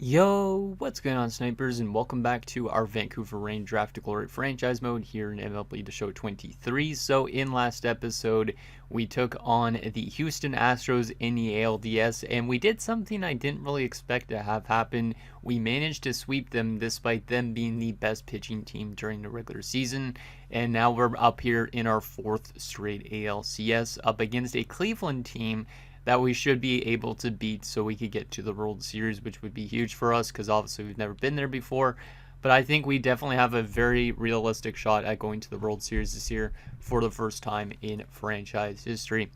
Yo, what's going on, snipers, and welcome back to our Vancouver Rain Draft to Glory franchise mode here in MLB The Show 23. So in last episode, we took on the Houston Astros in the ALDS, and we did something I didn't really expect to have happen. We managed to sweep them despite them being the best pitching team during the regular season, and now we're up here in our fourth straight ALCS up against a Cleveland team that we should be able to beat so we could get to the World Series, which would be huge for us because obviously we've never been there before. But I think we definitely have a very realistic shot at going to the World Series this year for the first time in franchise history.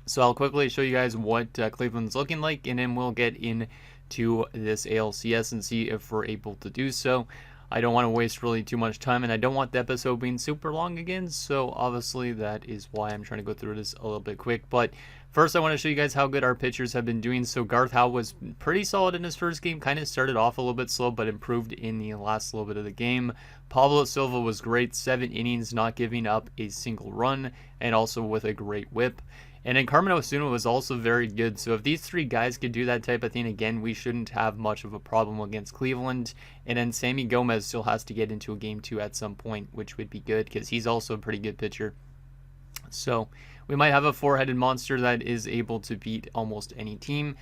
So I'll quickly show you guys what Cleveland's looking like, and then we'll get into this ALCS and see if we're able to do so. I don't want to waste really too much time, and I don't want the episode being super long again, so obviously that is why I'm trying to go through this a little bit quick. But first, I want to show you guys how good our pitchers have been doing. So Garth Howe was pretty solid in his first game, kind of started off a little bit slow, but improved in the last little bit of the game. Pablo Silva was great, 7 innings, not giving up a single run, and also with a great whip. And then Carmen Osuna was also very good. So if these three guys could do that type of thing again, we shouldn't have much of a problem against Cleveland. And then Sammy Gomez still has to get into a game 2 at some point, which would be good because he's also a pretty good pitcher. So we might have a four-headed monster that is able to beat almost any team.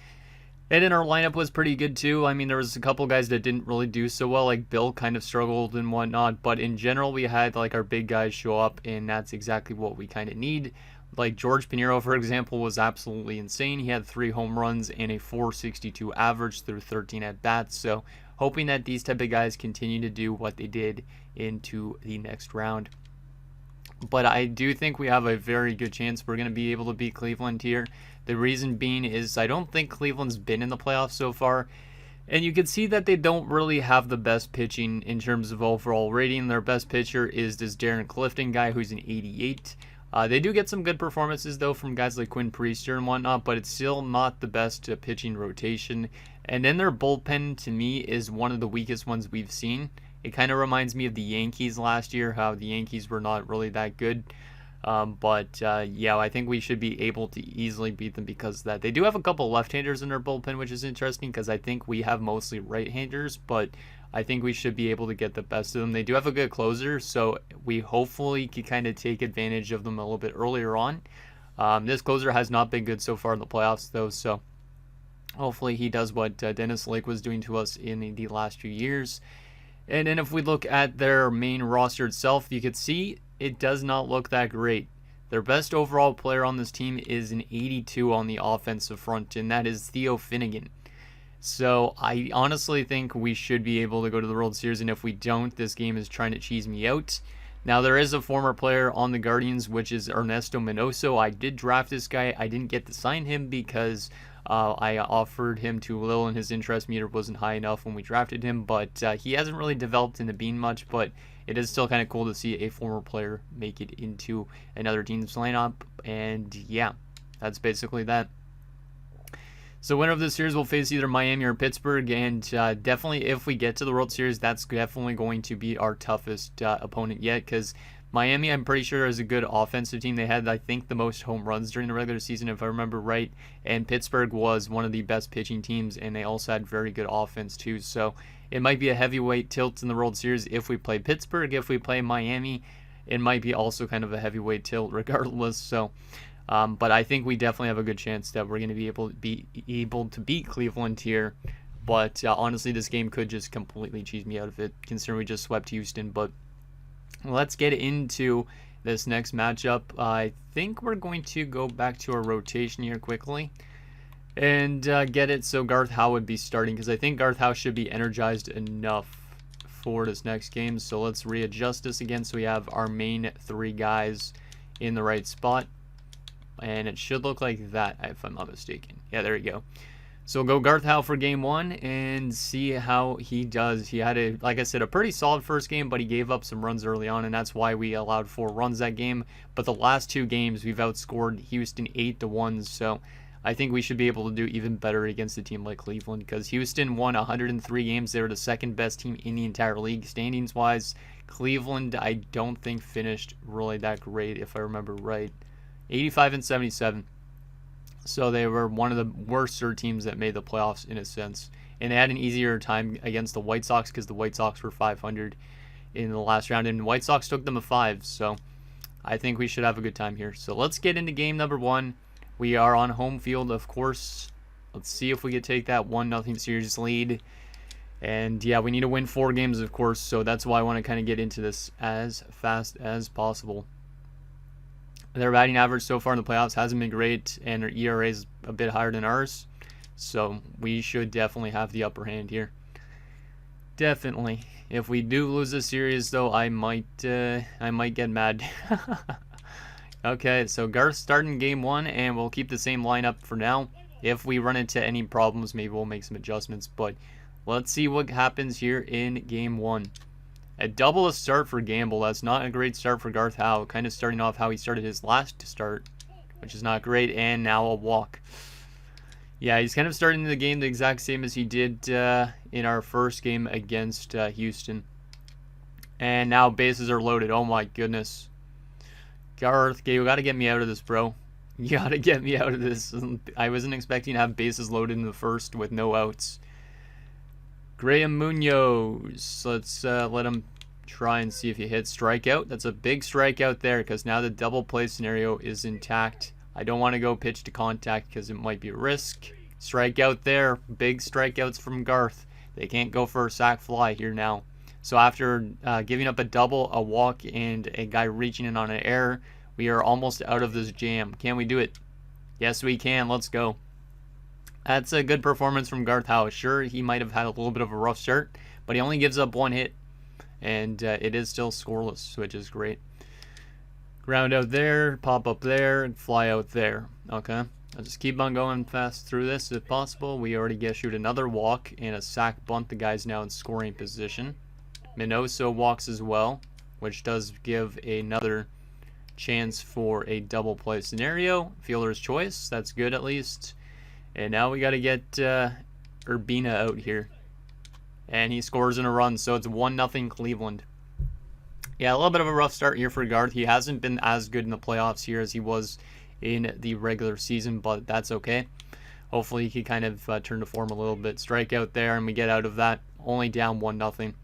And then our lineup was pretty good too. I mean, there was a couple guys that didn't really do so well, like Bill kind of struggled and whatnot. But in general, we had like our big guys show up, and that's exactly what we kind of need. Like George Pinheiro, for example, was absolutely insane. He had 3 home runs and a .462 average through 13 at-bats. So hoping that these type of guys continue to do what they did into the next round. But I do think we have a very good chance we're going to be able to beat Cleveland here. The reason being is I don't think Cleveland's been in the playoffs so far. And you can see that they don't really have the best pitching in terms of overall rating. Their best pitcher is this Darren Clifton guy who's an 88. They do get some good performances, though, from guys like Quinn Priester and whatnot, but it's still not the best pitching rotation. And then their bullpen, to me, is one of the weakest ones we've seen. It kind of reminds me of the Yankees last year, how the Yankees were not really that good. Yeah, I think we should be able to easily beat them because of that. They do have a couple left-handers in their bullpen, which is interesting because I think we have mostly right-handers, but I think we should be able to get the best of them. They do have a good closer, so we hopefully can kind of take advantage of them a little bit earlier on. This closer has not been good so far in the playoffs, though, so hopefully he does what Dennis Lake was doing to us in the last few years. And then if we look at their main roster itself, you could see it does not look that great. Their best overall player on this team is an 82 on the offensive front, and that is Theo Finnegan. So I honestly think we should be able to go to the World Series, and if we don't, this game is trying to cheese me out. Now, there is a former player on the Guardians, which is Ernesto Minoso. I did draft this guy. I didn't get to sign him because I offered him too little, and his interest meter wasn't high enough when we drafted him. But he hasn't really developed into being much, but it is still kind of cool to see a former player make it into another team's lineup. And yeah, that's basically that. So winner of this series will face either Miami or Pittsburgh, and definitely if we get to the World Series, that's definitely going to be our toughest opponent yet, because Miami, I'm pretty sure, is a good offensive team. They had, I think, the most home runs during the regular season, if I remember right, and Pittsburgh was one of the best pitching teams, and they also had very good offense too. So it might be a heavyweight tilt in the World Series if we play Pittsburgh. If we play Miami, it might be also kind of a heavyweight tilt regardless. So but I think we definitely have a good chance that we're going to be able to beat Cleveland here. But honestly, this game could just completely cheese me out of it, considering we just swept Houston. But let's get into this next matchup. I think we're going to go back to our rotation here quickly and get it so Garth Howe would be starting, because I think Garth Howe should be energized enough for this next game. So let's readjust this again so we have our main 3 guys in the right spot. And it should look like that, if I'm not mistaken. Yeah, there you go. So we'll go Garth Howe for game 1 and see how he does. He had, like I said, a pretty solid first game, but he gave up some runs early on, and that's why we allowed 4 runs that game. But the last 2 games, we've outscored Houston 8-1, so I think we should be able to do even better against a team like Cleveland, because Houston won 103 games. They were the second best team in the entire league standings-wise. Cleveland, I don't think, finished really that great, if I remember right. 85-77. So they were one of the worst teams that made the playoffs in a sense. And they had an easier time against the White Sox because the White Sox were 500 in the last round, and the White Sox took them to 5. So I think we should have a good time here. So let's get into game number 1. We are on home field, of course. Let's see if we can take that 1-0 series lead. And yeah, we need to win 4 games, of course. So that's why I want to kind of get into this as fast as possible. Their batting average so far in the playoffs hasn't been great, and their ERA is a bit higher than ours. So we should definitely have the upper hand here. Definitely. If we do lose this series, though, I might get mad. Okay, so Garth's starting game 1, and we'll keep the same lineup for now. If we run into any problems, maybe we'll make some adjustments. But let's see what happens here in game 1. A double start for Gamble. That's not a great start for Garth Howe. Kind of starting off how he started his last start, which is not great. And now a walk. Yeah, he's kind of starting the game the exact same as he did in our first game against Houston. And now bases are loaded. Oh my goodness. Garth, you gotta get me out of this, bro. You gotta get me out of this. I wasn't expecting to have bases loaded in the first with no outs. Graham Munoz. Let's let him try and see if he hits strikeout. That's a big strikeout there because now the double play scenario is intact. I don't want to go pitch to contact because it might be a risk. Strikeout there. Big strikeouts from Garth. They can't go for a sac fly here now. So after giving up a double, a walk, and a guy reaching in on an error, we are almost out of this jam. Can we do it? Yes, we can. Let's go. That's a good performance from Garth Howe. Sure, he might have had a little bit of a rough start, but he only gives up 1 hit. And it is still scoreless, which is great. Ground out there, pop up there, and fly out there. Okay, I'll just keep on going fast through this if possible. We already shoot another walk and a sac bunt. The guy's now in scoring position. Minoso walks as well, which does give another chance for a double play scenario. Fielder's choice, that's good at least. And now we got to get Urbina out here. And he scores in a run, so it's 1-0 Cleveland. Yeah, a little bit of a rough start here for Garth. He hasn't been as good in the playoffs here as he was in the regular season, but that's okay. Hopefully he can kind of turn to form a little bit. Strike out there, and we get out of that. Only down 1-0.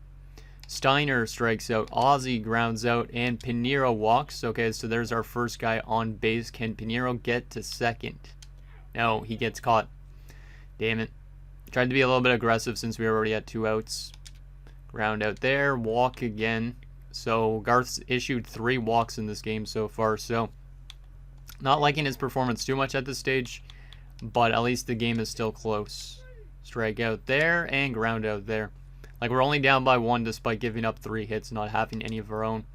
Steiner strikes out. Ozzie grounds out, and Pinheiro walks. Okay, so there's our first guy on base. Can Pinheiro get to second? No, he gets caught. Damn it. Tried to be a little bit aggressive since we were already at 2 outs. Ground out there. Walk again. So Garth's issued 3 walks in this game so far. So not liking his performance too much at this stage. But at least the game is still close. Strike out there and ground out there. Like, we're only down by 1 despite giving up 3 hits, not having any of our own.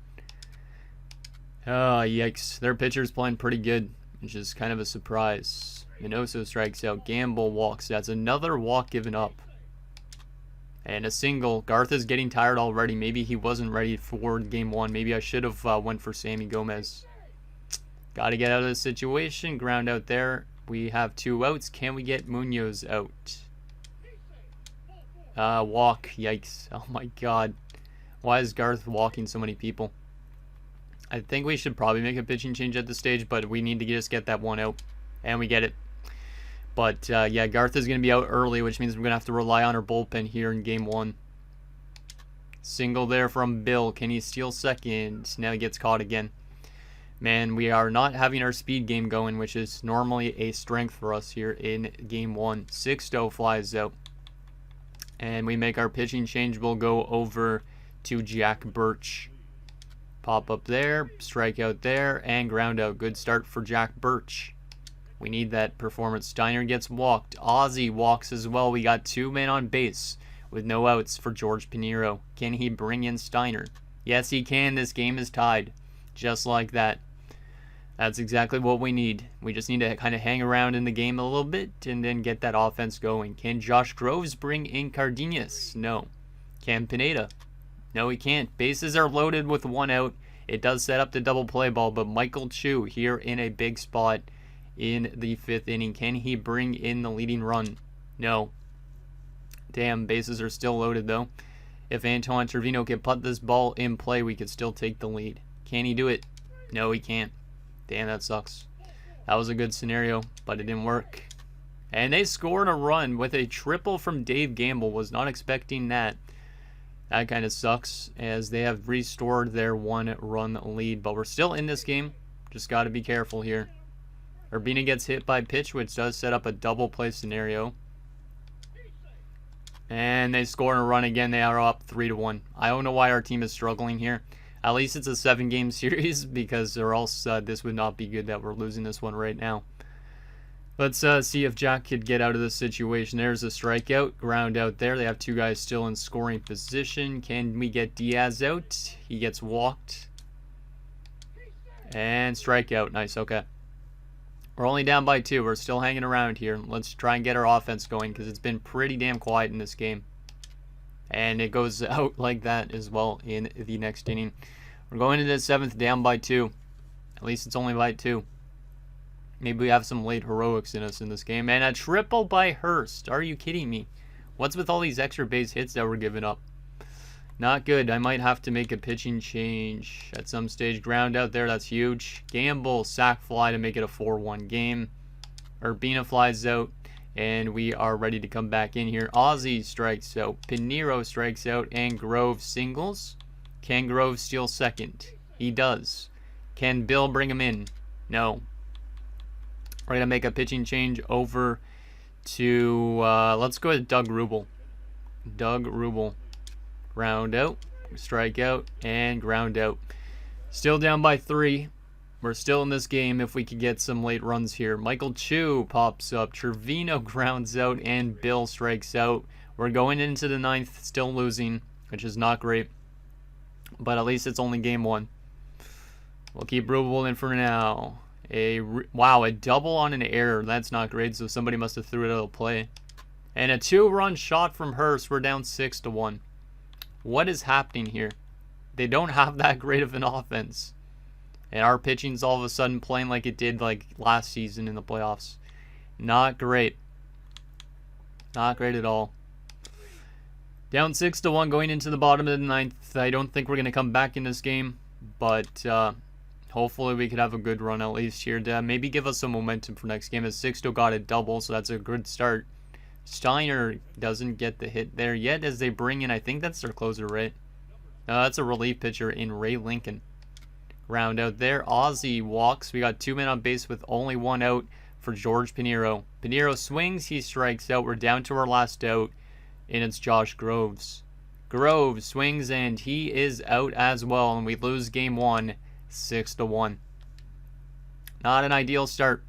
Oh, yikes. Their pitcher's playing pretty good, which is kind of a surprise. Minoso strikes out. Gamble walks. That's another walk given up. And a single. Garth is getting tired already. Maybe he wasn't ready for game 1. Maybe I should have went for Sammy Gomez. Got to get out of this situation. Ground out there. We have 2 outs. Can we get Munoz out? Walk. Yikes. Oh my god. Why is Garth walking so many people? I think we should probably make a pitching change at this stage, but we need to just get that 1 out. And we get it. But, yeah, Garth is going to be out early, which means we're going to have to rely on our bullpen here in game 1. Single there from Bill. Can he steal second? Now he gets caught again. Man, we are not having our speed game going, which is normally a strength for us here in game 1. Sixto flies out. And we make our pitching change. We'll go over to Jack Birch. Pop up there, strike out there, and ground out. Good start for Jack Birch. We need that performance. Steiner gets walked. Ozzie walks as well. We got 2 men on base with no outs for George Pinheiro. Can he bring in Steiner? Yes, he can. This game is tied. Just like that. That's exactly what we need. We just need to kind of hang around in the game a little bit and then get that offense going. Can Josh Groves bring in Cardenas? No. Can Pineda? No, he can't. Bases are loaded with 1 out. It does set up the double play ball, but Michael Chu here in a big spot in the 5th inning. Can he bring in the leading run? No. Damn, bases are still loaded though. If Antoine Trevino can put this ball in play, we could still take the lead. Can he do it? No, he can't. Damn, that sucks. That was a good scenario, but it didn't work. And they scored a run with a triple from Dave Gamble. Was not expecting that. That kind of sucks as they have restored their 1-run lead. But we're still in this game. Just got to be careful here. Urbina gets hit by pitch, which does set up a double play scenario. And they score a run again. They are up 3-1. I don't know why our team is struggling here. At least it's a 7-game series because or else this would not be good that we're losing this one right now. Let's see if Jack could get out of this situation. There's a strikeout. Ground out there. They have 2 guys still in scoring position. Can we get Diaz out? He gets walked. And strikeout. Nice. Okay. We're only down by 2. We're still hanging around here. Let's try and get our offense going because it's been pretty damn quiet in this game. And it goes out like that as well in the next inning. We're going into the 7th down by 2. At least it's only by 2. Maybe we have some late heroics in us in this game. And a triple by Hurst. Are you kidding me? What's with all these extra base hits that we're giving up? Not good. I might have to make a pitching change at some stage. Ground out there. That's huge. Gamble, sac fly to make it a 4-1 game. Urbina flies out. And we are ready to come back in here. Ozzie strikes out. Pinheiro strikes out. And Grove singles. Can Grove steal second? He does. Can Bill bring him in? No. We're going to make a pitching change over to, let's go with Doug Rubel. Doug Rubel. Ground out, strike out, and ground out. Still down by 3. We're still in this game if we could get some late runs here. Michael Chu pops up. Trevino grounds out, and Bill strikes out. We're going into the 9th, still losing, which is not great. But at least it's only game 1. We'll keep Rubel in for now. Wow, a double on an error. That's not great, so somebody must have threw it out of play. And a 2-run shot from Hurst. We're down 6-1. What is happening here? They don't have that great of an offense. And our pitching's all of a sudden playing like it did like last season in the playoffs. Not great. Not great at all. Down 6-1 going into the bottom of the 9th. I don't think we're going to come back in this game. But hopefully we could have a good run at least here to maybe give us some momentum for next game. As Sixto got a double, so that's a good start. Steiner doesn't get the hit there yet as they bring in, I think that's their closer, right? That's a relief pitcher in Ray Lincoln. Round out there. Ozzie walks. We got 2 men on base with only 1 out for George Pinheiro. Pinheiro swings. He strikes out. We're down to our last out, and it's Josh Groves. Groves swings, and he is out as well, and we lose game 1, 6-1. Not an ideal start.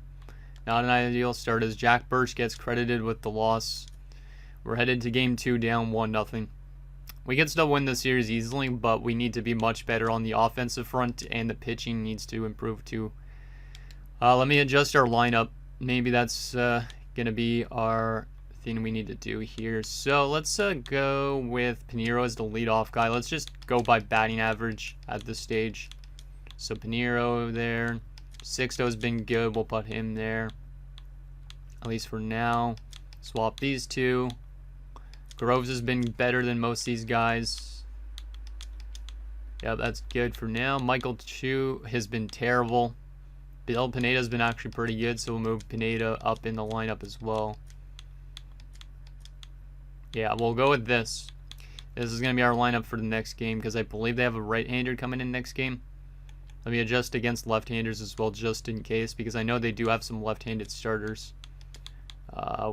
Not an ideal start as Jack Birch gets credited with the loss. We're headed to game 2 down 1-0. We can still win this series easily, but we need to be much better on the offensive front, and the pitching needs to improve too. Let me adjust our lineup. Maybe that's going to be our thing we need to do here. So let's go with Pinheiro as the leadoff guy. Let's just go by batting average at this stage. So Pinheiro there. Sixto's been good. We'll put him there. At least for now. Swap these 2. Groves has been better than most of these guys. Yeah, that's good for now. Michael Chu has been terrible. Bill Pineda's been actually pretty good, so we'll move Pineda up in the lineup as well. Yeah, we'll go with this. This is going to be our lineup for the next game because I believe they have a right-hander coming in next game. Let me adjust against left-handers as well just in case because I know they do have some left-handed starters.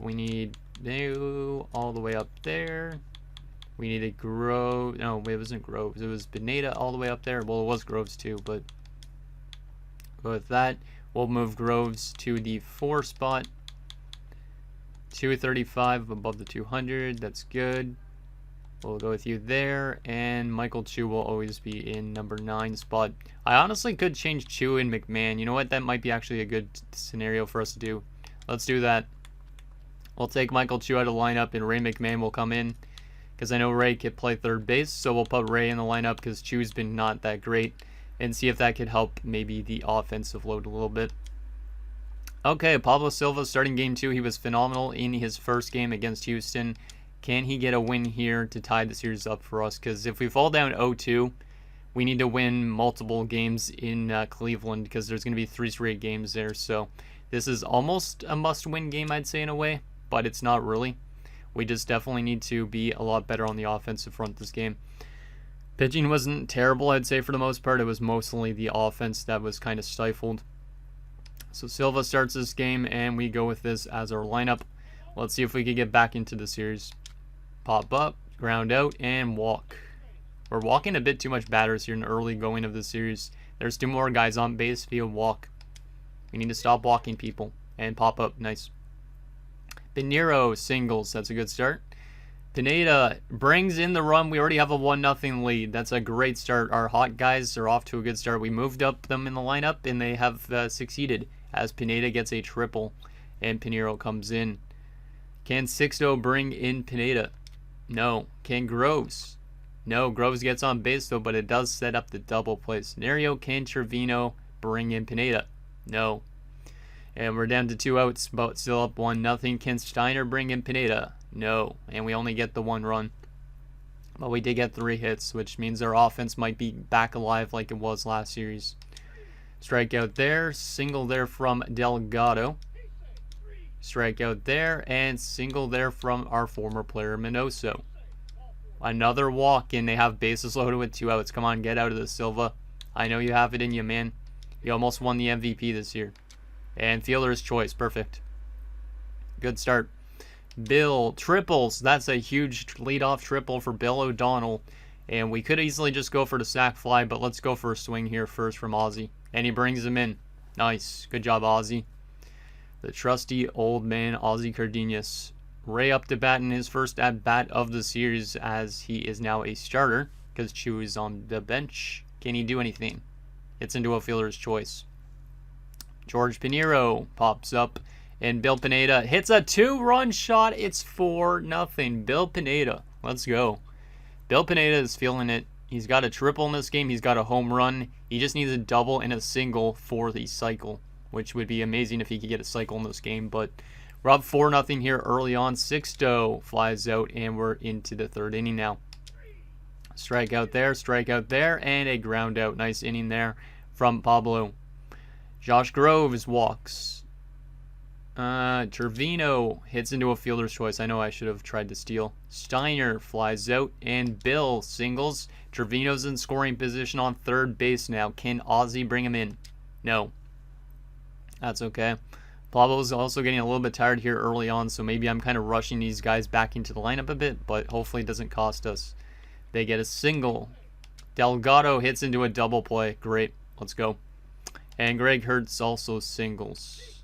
We need New all the way up there. We need a Grove. No, it wasn't Groves. It was Pineda all the way up there. Well, it was Groves too, but go with that. We'll move Groves to the 4 spot. 235 above the 200. That's good. We'll go with you there. And Michael Chu will always be in number 9 spot. I honestly could change Chu and McMahon. You know what? That might be actually a good scenario for us to do. Let's do that. We'll take Michael Chu out of the lineup and Ray McMahon will come in. Because I know Ray could play third base. So we'll put Ray in the lineup because Chu's been not that great. And see if that could help maybe the offensive load a little bit. Okay, Pablo Silva starting game 2. He was phenomenal in his first game against Houston. Can he get a win here to tie the series up for us? Because if we fall down 0-2, we need to win multiple games in Cleveland because there's going to be 3 straight games there. So this is almost a must-win game, I'd say, in a way, but it's not really. We just definitely need to be a lot better on the offensive front this game. Pitching wasn't terrible, I'd say, for the most part. It was mostly the offense that was kind of stifled. So Silva starts this game, and we go with this as our lineup. Let's see if we can get back into the series. Pop up, ground out, and walk. We're walking a bit too much batters here in the early going of the series. There's 2 more guys on base via walk. We need to stop walking people. And pop up, nice. Pinheiro singles, that's a good start. Pineda brings in the run. We already have a 1-0 lead. That's a great start. Our hot guys are off to a good start. We moved up them in the lineup, and they have succeeded as Pineda gets a triple, and Pinheiro comes in. Can Sixto bring in Pineda? No. Can Groves? No. Groves gets on base, though, but it does set up the double play scenario. Can Trevino bring in Pineda? No. And we're down to 2 outs, but still up 1-0. Can Steiner bring in Pineda? No. And we only get the 1 run. But we did get 3 hits, which means our offense might be back alive like it was last series. Strikeout there. Single there from Delgado. Strikeout there. And single there from our former player, Minoso. Another walk, and they have bases loaded with 2 outs. Come on, get out of this, Silva. I know you have it in you, man. You almost won the MVP this year. And fielder's choice. Perfect. Good start. Bill triples. That's a huge leadoff triple for Bill O'Donnell. And we could easily just go for the sac fly, but let's go for a swing here first from Ozzy. And he brings him in. Nice. Good job, Ozzy. The trusty old man, Ozzy Cardenas. Ray up to bat in his first at-bat of the series as he is now a starter because Chu is on the bench. Can he do anything? It's into a fielder's choice. George Pinheiro pops up, and Bill Pineda hits a 2-run shot. It's 4-0. Bill Pineda. Let's go. Bill Pineda is feeling it. He's got a triple in this game. He's got a home run. He just needs a double and a single for the cycle, which would be amazing if he could get a cycle in this game. But we're up 4-0 here early on. Sixto flies out, and we're into the 3rd inning now. Strikeout there, and a ground out. Nice inning there from Pablo. Josh Groves walks. Trevino hits into a fielder's choice. I know I should have tried to steal. Steiner flies out, and Bill singles. Trevino's in scoring position on 3rd base now. Can Ozzy bring him in? No. That's okay. Pablo's also getting a little bit tired here early on, so maybe I'm kind of rushing these guys back into the lineup a bit, but hopefully it doesn't cost us. They get a single. Delgado hits into a double play. Great. Let's go. And Greg Hertz also singles.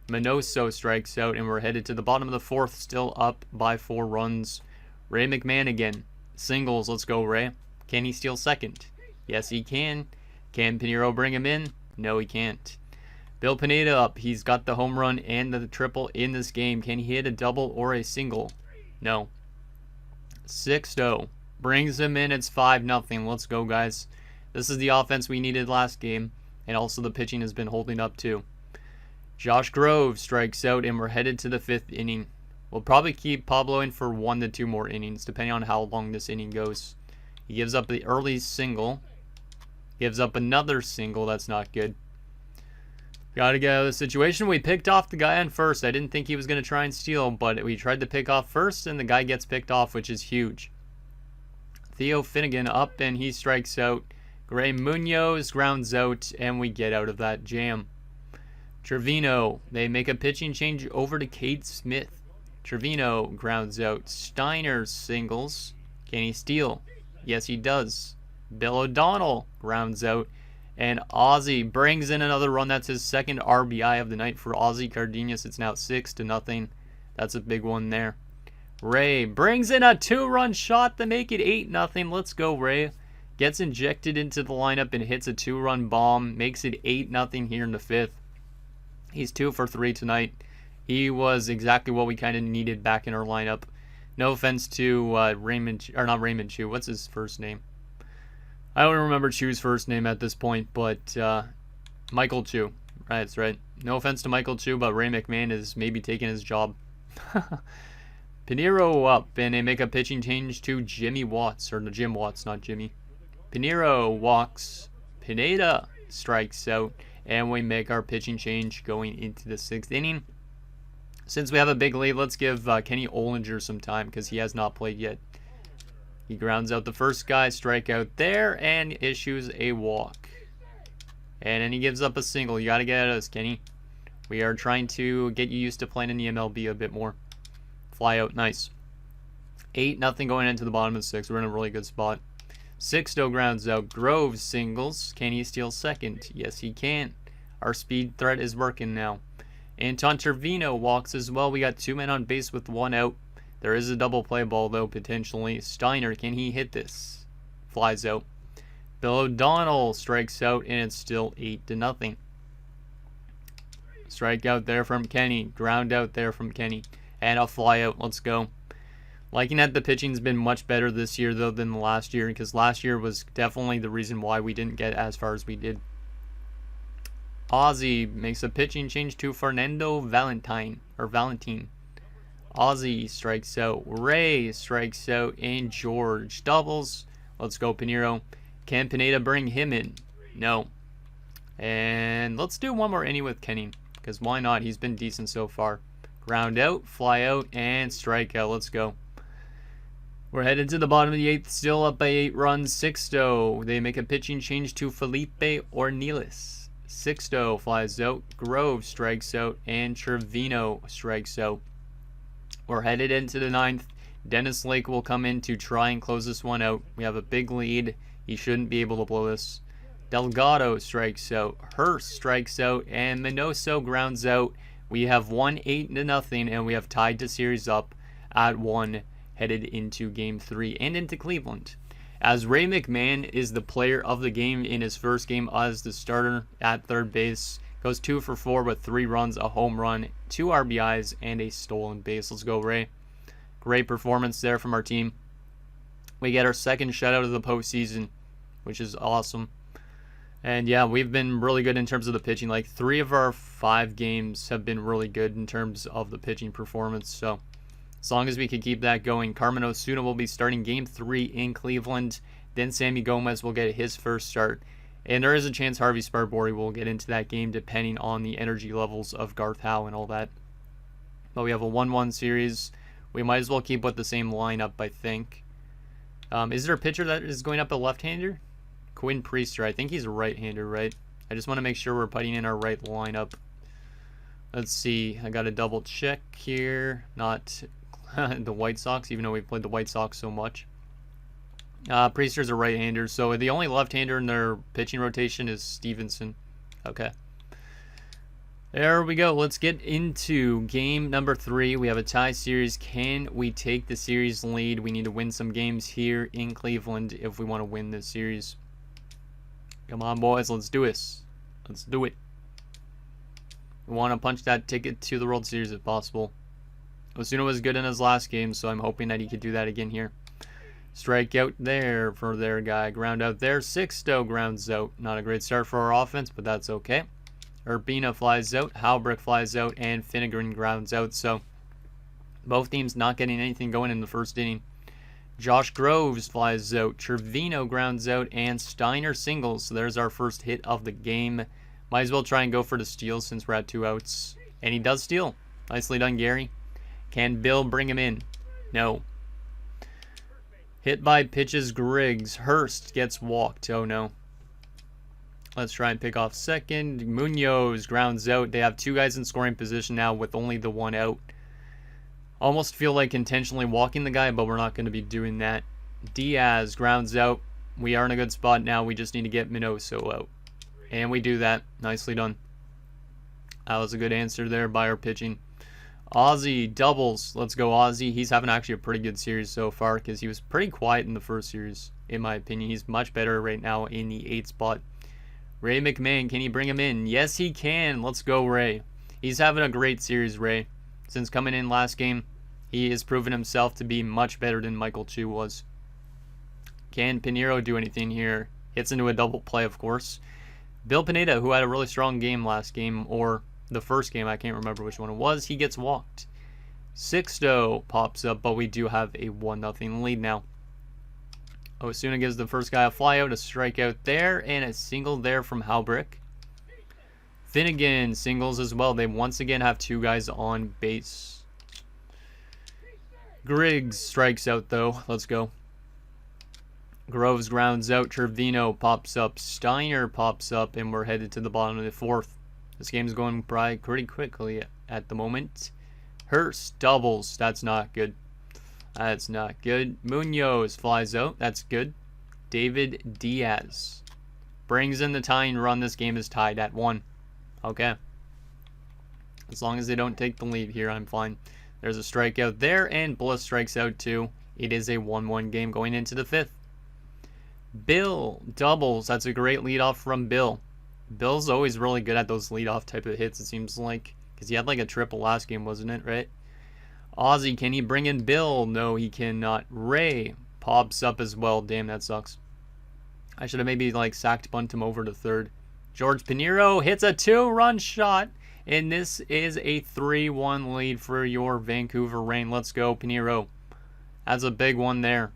Minoso strikes out, and we're headed to the bottom of the 4th, still up by 4 runs. Ray McMahon again. Singles. Let's go, Ray. Can he steal 2nd? Yes, he can. Can Pinheiro bring him in? No, he can't. Bill Pineda up. He's got the home run and the triple in this game. Can he hit a double or a single? No. Sixto brings him in. It's 5-0. Let's go, guys. This is the offense we needed last game, and also the pitching has been holding up too. Josh Groves strikes out, and we're headed to the 5th inning. We'll probably keep Pablo in for 1 to 2 more innings, depending on how long this inning goes. He gives up the early single. Gives up another single. That's not good. Gotta get out of the situation. We picked off the guy on first. I didn't think he was going to try and steal, but we tried to pick off first, and the guy gets picked off, which is huge. Theo Finnegan up, and he strikes out. Gray Munoz grounds out, and we get out of that jam. Trevino, they make a pitching change over to Cade Smith. Trevino grounds out. Steiner singles. Can he steal? Yes, he does. Bill O'Donnell grounds out. And Ozzy brings in another run. That's his 2nd RBI of the night for Ozzy Cardenas. It's now 6-0. That's a big one there. Ray brings in a 2-run shot to make it 8-0. Let's go, Ray. Gets injected into the lineup and hits a 2-run bomb. Makes it 8-0 here in the 5th. He's 2 for 3 tonight. He was exactly what we kind of needed back in our lineup. No offense to not Raymond Chu. What's his first name? I don't remember Chu's first name at this point, but Michael Chu. Right, that's right. No offense to Michael Chu, but Ray McMahon is maybe taking his job. Pinheiro up, and they make a pitching change to Jimmy Watts, or Jim Watts, not Jimmy. Pinero walks. Pineda strikes out. And we make our pitching change going into the 6th inning. Since we have a big lead, let's give Kenny Ollinger some time because he has not played yet. He grounds out the first guy, strikeout there, and issues a walk. And then he gives up a single. You got to get at us, Kenny. We are trying to get you used to playing in the MLB a bit more. Fly out, nice. 8-0 going into the bottom of the 6th. We're in a really good spot. Sixto grounds out. Groves singles. Can he steal second? Yes, he can. Our speed threat is working now. Anton Trevino walks as well. We got 2 men on base with 1 out. There is a double play ball, though, potentially. Steiner, can he hit this? Flies out. Bill O'Donnell strikes out, and it's still 8-0. Strikeout there from Kenny. Ground out there from Kenny. And a fly out. Let's go. Liking that the pitching's been much better this year, though, than last year, because last year was definitely the reason why we didn't get as far as we did. Ozzy makes a pitching change to Fernando Valentine. Ozzy strikes out. Ray strikes out. And George doubles. Let's go, Pinero. Can Pineda bring him in? No. And let's do one more inning with Kenny, because why not? He's been decent so far. Ground out, fly out, and strikeout. Let's go. We're headed to the bottom of the 8th, still up by 8 runs. Sixto, they make a pitching change to Felipe Ornelas. Sixto flies out, Grove strikes out, and Trevino strikes out. We're headed into the 9th. Dennis Lake will come in to try and close this one out. We have a big lead. He shouldn't be able to blow this. Delgado strikes out, Hurst strikes out, and Minoso grounds out. We have won 8-0, and we have tied the series up at 1, headed into Game 3 and into Cleveland. As Ray McMahon is the player of the game in his first game as the starter at third base. Goes 2 for 4 with 3 runs, a home run, 2 RBIs, and a stolen base. Let's go, Ray. Great performance there from our team. We get our 2nd shutout of the postseason, which is awesome. And yeah, we've been really good in terms of the pitching. Like 3 of our 5 games have been really good in terms of the pitching performance. So as long as we can keep that going, Carmen Osuna will be starting Game 3 in Cleveland. Then Sammy Gomez will get his first start. And there is a chance Harvey Sparbory will get into that game depending on the energy levels of Garth Howe and all that. But we have a 1-1 series. We might as well keep with the same lineup, I think. Is there a pitcher that is going up a left-hander? Quinn Priester. I think he's a right-hander, right? I just want to make sure we're putting in our right lineup. Let's see. I got to double check here. Not the White Sox, even though we've played the White Sox so much. Priester's a right-hander, so the only left-hander in their pitching rotation is Stevenson. Okay. There we go. Let's get into game number 3. We have a tie series. Can we take the series lead? We need to win some games here in Cleveland if we want to win this series. Come on, boys. Let's do this. Let's do it. We want to punch that ticket to the World Series if possible. Osuna was good in his last game, so I'm hoping that he could do that again here. Strikeout there for their guy. Ground out there. Sixto grounds out. Not a great start for our offense, but that's okay. Urbina flies out. Halbrick flies out. And Finnegan grounds out. So both teams not getting anything going in the first inning. Josh Groves flies out. Trevino grounds out. And Steiner singles. So there's our first hit of the game. Might as well try and go for the steal since we're at 2 outs. And he does steal. Nicely done, Gary. Can Bill bring him in? No. Hit by pitches Griggs. Hurst gets walked. Oh no. Let's try and pick off second. Munoz grounds out. They have 2 guys in scoring position now with only the 1 out. Almost feel like intentionally walking the guy, but we're not going to be doing that. Diaz grounds out. We are in a good spot now. We just need to get Minoso out. And we do that. Nicely done. That was a good answer there by our pitching. Ozzy doubles. Let's go, Ozzy. He's having actually a pretty good series so far because he was pretty quiet in the first series, in my opinion. He's much better right now in the 8th spot. Ray McMahon, can he bring him in? Yes, he can. Let's go, Ray. He's having a great series, Ray. Since coming in last game, he has proven himself to be much better than Michael Chu was. Can Pinero do anything here? Hits into a double play, of course. Bill Pineda, who had a really strong game last game, or the first game, I can't remember which one it was, he gets walked. Sixto pops up, but we do have a 1-0 lead now. Osuna gives the first guy a flyout, a strikeout there, and a single there from Halbrick. Finnegan singles as well. They once again have 2 guys on base. Griggs strikes out though. Let's go. Groves grounds out. Trevino pops up. Steiner pops up, and we're headed to the bottom of the 4th. This game's going by pretty quickly at the moment. Hurst doubles. That's not good. That's not good. Munoz flies out. That's good. David Diaz brings in the tying run. This game is tied at 1. Okay. As long as they don't take the lead here, I'm fine. There's a strikeout there, and Bliss strikes out too. It is a 1-1 game going into the 5th. Bill doubles. That's a great leadoff from Bill. Bill's always really good at those leadoff type of hits, it seems like. Because he had like a triple last game, wasn't it, right? Ozzy, can he bring in Bill? No, he cannot. Ray pops up as well. Damn, that sucks. I should have maybe like sacked bunt him over to 3rd. George Pinheiro hits a 2-run shot. And this is a 3-1 lead for your Vancouver Rain. Let's go, Pinheiro. That's a big one there.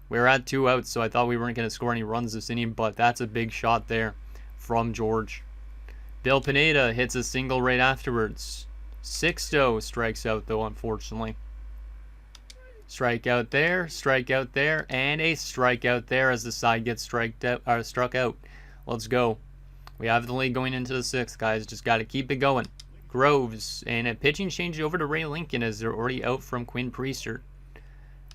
We're at 2 outs, so I thought we weren't going to score any runs this inning, but that's a big shot there from George. Bill Pineda hits a single right afterwards. Sixto strikes out, though, unfortunately. Strikeout there, and a strikeout there as the side gets struck out. Let's go. We have the lead going into the 6th, guys. Just got to keep it going. Groves, and a pitching change over to Ray Lincoln as they're already out from Quinn Priester.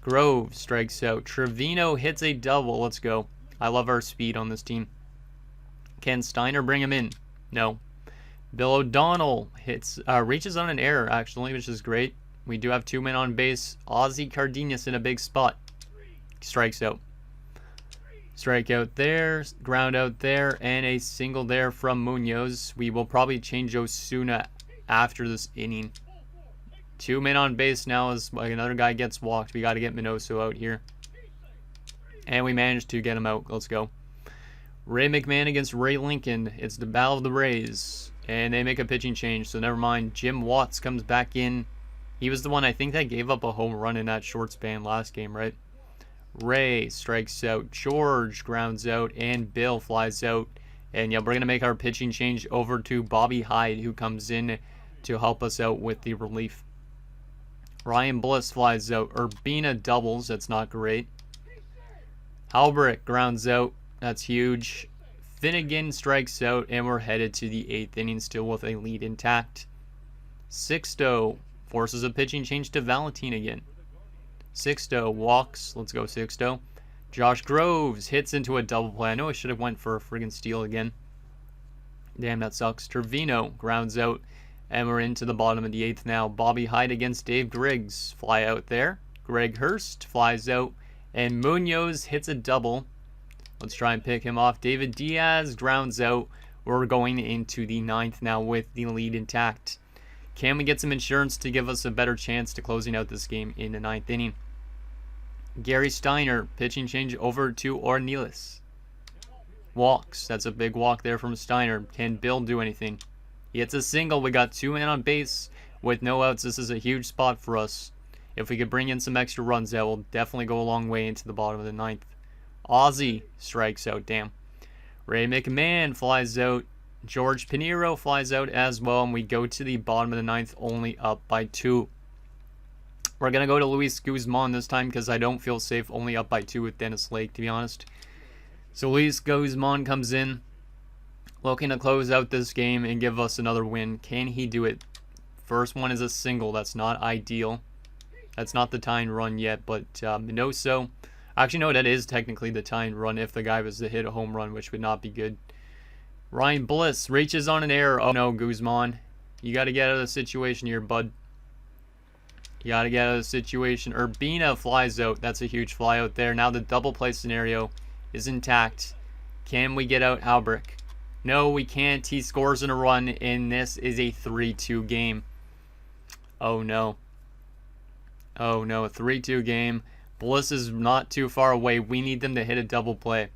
Groves strikes out. Trevino hits a double. Let's go. I love our speed on this team. Can Steiner bring him in? No. Bill O'Donnell reaches on an error, actually, which is great. We do have 2 men on base. Ozzy Cardenas in a big spot. Strikes out. Strikeout there, ground out there, and a single there from Munoz. We will probably change Osuna after this inning. 2 men on base now as another guy gets walked. We got to get Minoso out here. And we managed to get him out. Let's go. Ray McMahon against Ray Lincoln. It's the battle of the Rays. And they make a pitching change, so never mind. Jim Watts comes back in. He was the one, I think, that gave up a home run in that short span last game, right? Ray strikes out. George grounds out. And Bill flies out. And yeah, we're going to make our pitching change over to Bobby Hyde, who comes in to help us out with the relief. Ryan Bliss flies out. Urbina doubles. That's not great. Halbrick grounds out. That's huge. Finnegan strikes out, and we're headed to the 8th inning still with a lead intact. Sixto forces a pitching change to Valentine again. Sixto walks. Let's go, Sixto. Josh Groves hits into a double play. I know I should have went for a friggin' steal again. Damn, that sucks. Trevino grounds out, and we're into the bottom of the 8th now. Bobby Hyde against Dave Griggs. Fly out there. Greg Hurst flies out, and Munoz hits a double. Let's try and pick him off. David Diaz grounds out. We're going into the 9th now with the lead intact. Can we get some insurance to give us a better chance to closing out this game in the 9th inning? Gary Steiner, pitching change over to Ornelas. Walks. That's a big walk there from Steiner. Can Bill do anything? He hits a single. We got 2 men on base with no outs. This is a huge spot for us. If we could bring in some extra runs, that will definitely go a long way into the bottom of the 9th. Ozzy strikes out. Damn. Ray McMahon flies out. George Pinheiro flies out as well. And we go to the bottom of the 9th only up by 2. We're going to go to Luis Guzman this time because I don't feel safe only up by 2 with Dennis Lake, to be honest. So Luis Guzman comes in looking to close out this game and give us another win. Can he do it? First one is a single. That's not ideal. That's not the tying run yet, but Minoso. Actually, no, that is technically the tying run if the guy was to hit a home run, which would not be good. Ryan Bliss reaches on an error. Oh no, Guzman. You got to get out of the situation here, bud. You got to get out of the situation. Urbina flies out. That's a huge fly out there. Now the double play scenario is intact. Can we get out Halbrick? No, we can't. He scores in a run, and this is a 3-2 game. Oh no. Oh no, a 3-2 game. Bliss is not too far away. We need them to hit a double play.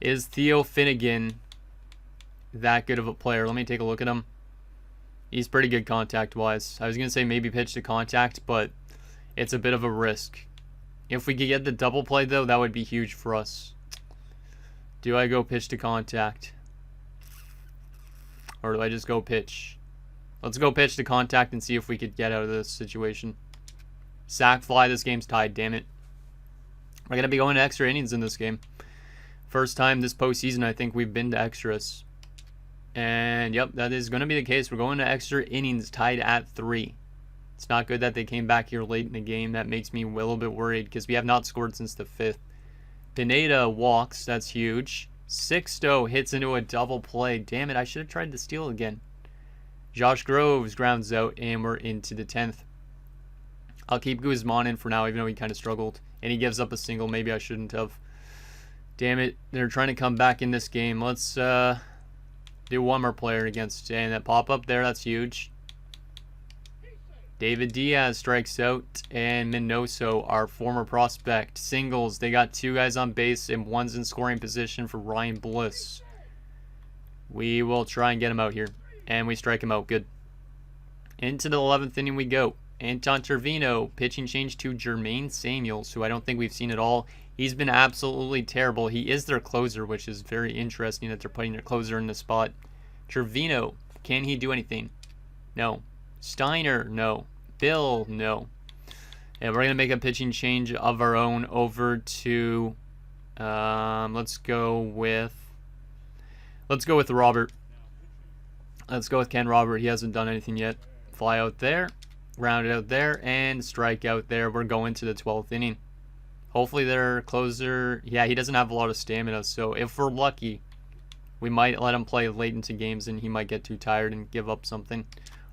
Is Theo Finnegan that good of a player? Let me take a look at him. He's pretty good contact-wise. I was going to say maybe pitch to contact, but it's a bit of a risk. If we could get the double play, though, that would be huge for us. Do I go pitch to contact? Or do I just go pitch? Let's go pitch to contact and see if we could get out of this situation. Sack fly, this game's tied, damn it. We're going to be going to extra innings in this game. First time this postseason I think we've been to extras. And yep, that is going to be the case. We're going to extra innings tied at 3. It's not good that they came back here late in the game. That makes me a little bit worried because we have not scored since the 5th. Pineda walks. That's huge. Sixto hits into a double play. Damn it, I should have tried to steal again. Josh Groves grounds out, and we're into the 10th. I'll keep Guzman in for now, even though he kind of struggled. And he gives up a single. Maybe I shouldn't have. Damn it, they're trying to come back in this game. Let's do one more player against. And that pop-up there, that's huge. David Diaz strikes out, and Minoso, our former prospect, singles. They got 2 guys on base, and 1's in scoring position for Ryan Bliss. We will try and get him out here, and we strike him out. Good. Into the 11th inning we go. Anton Trevino, pitching change to Jermaine Samuels, who I don't think we've seen at all. He's been absolutely terrible. He is their closer, which is very interesting that they're putting their closer in the spot. Trevino, can he do anything? No. Steiner, no. Bill, no. And we're going to make a pitching change of our own over to, let's go with Robert. Let's go with Ken Robert. He hasn't done anything yet. Fly out there, round it out there, and strike out there. We're going to the 12th inning. Hopefully their closer, yeah, he doesn't have a lot of stamina, so if we're lucky, we might let him play late into games and he might get too tired and give up something.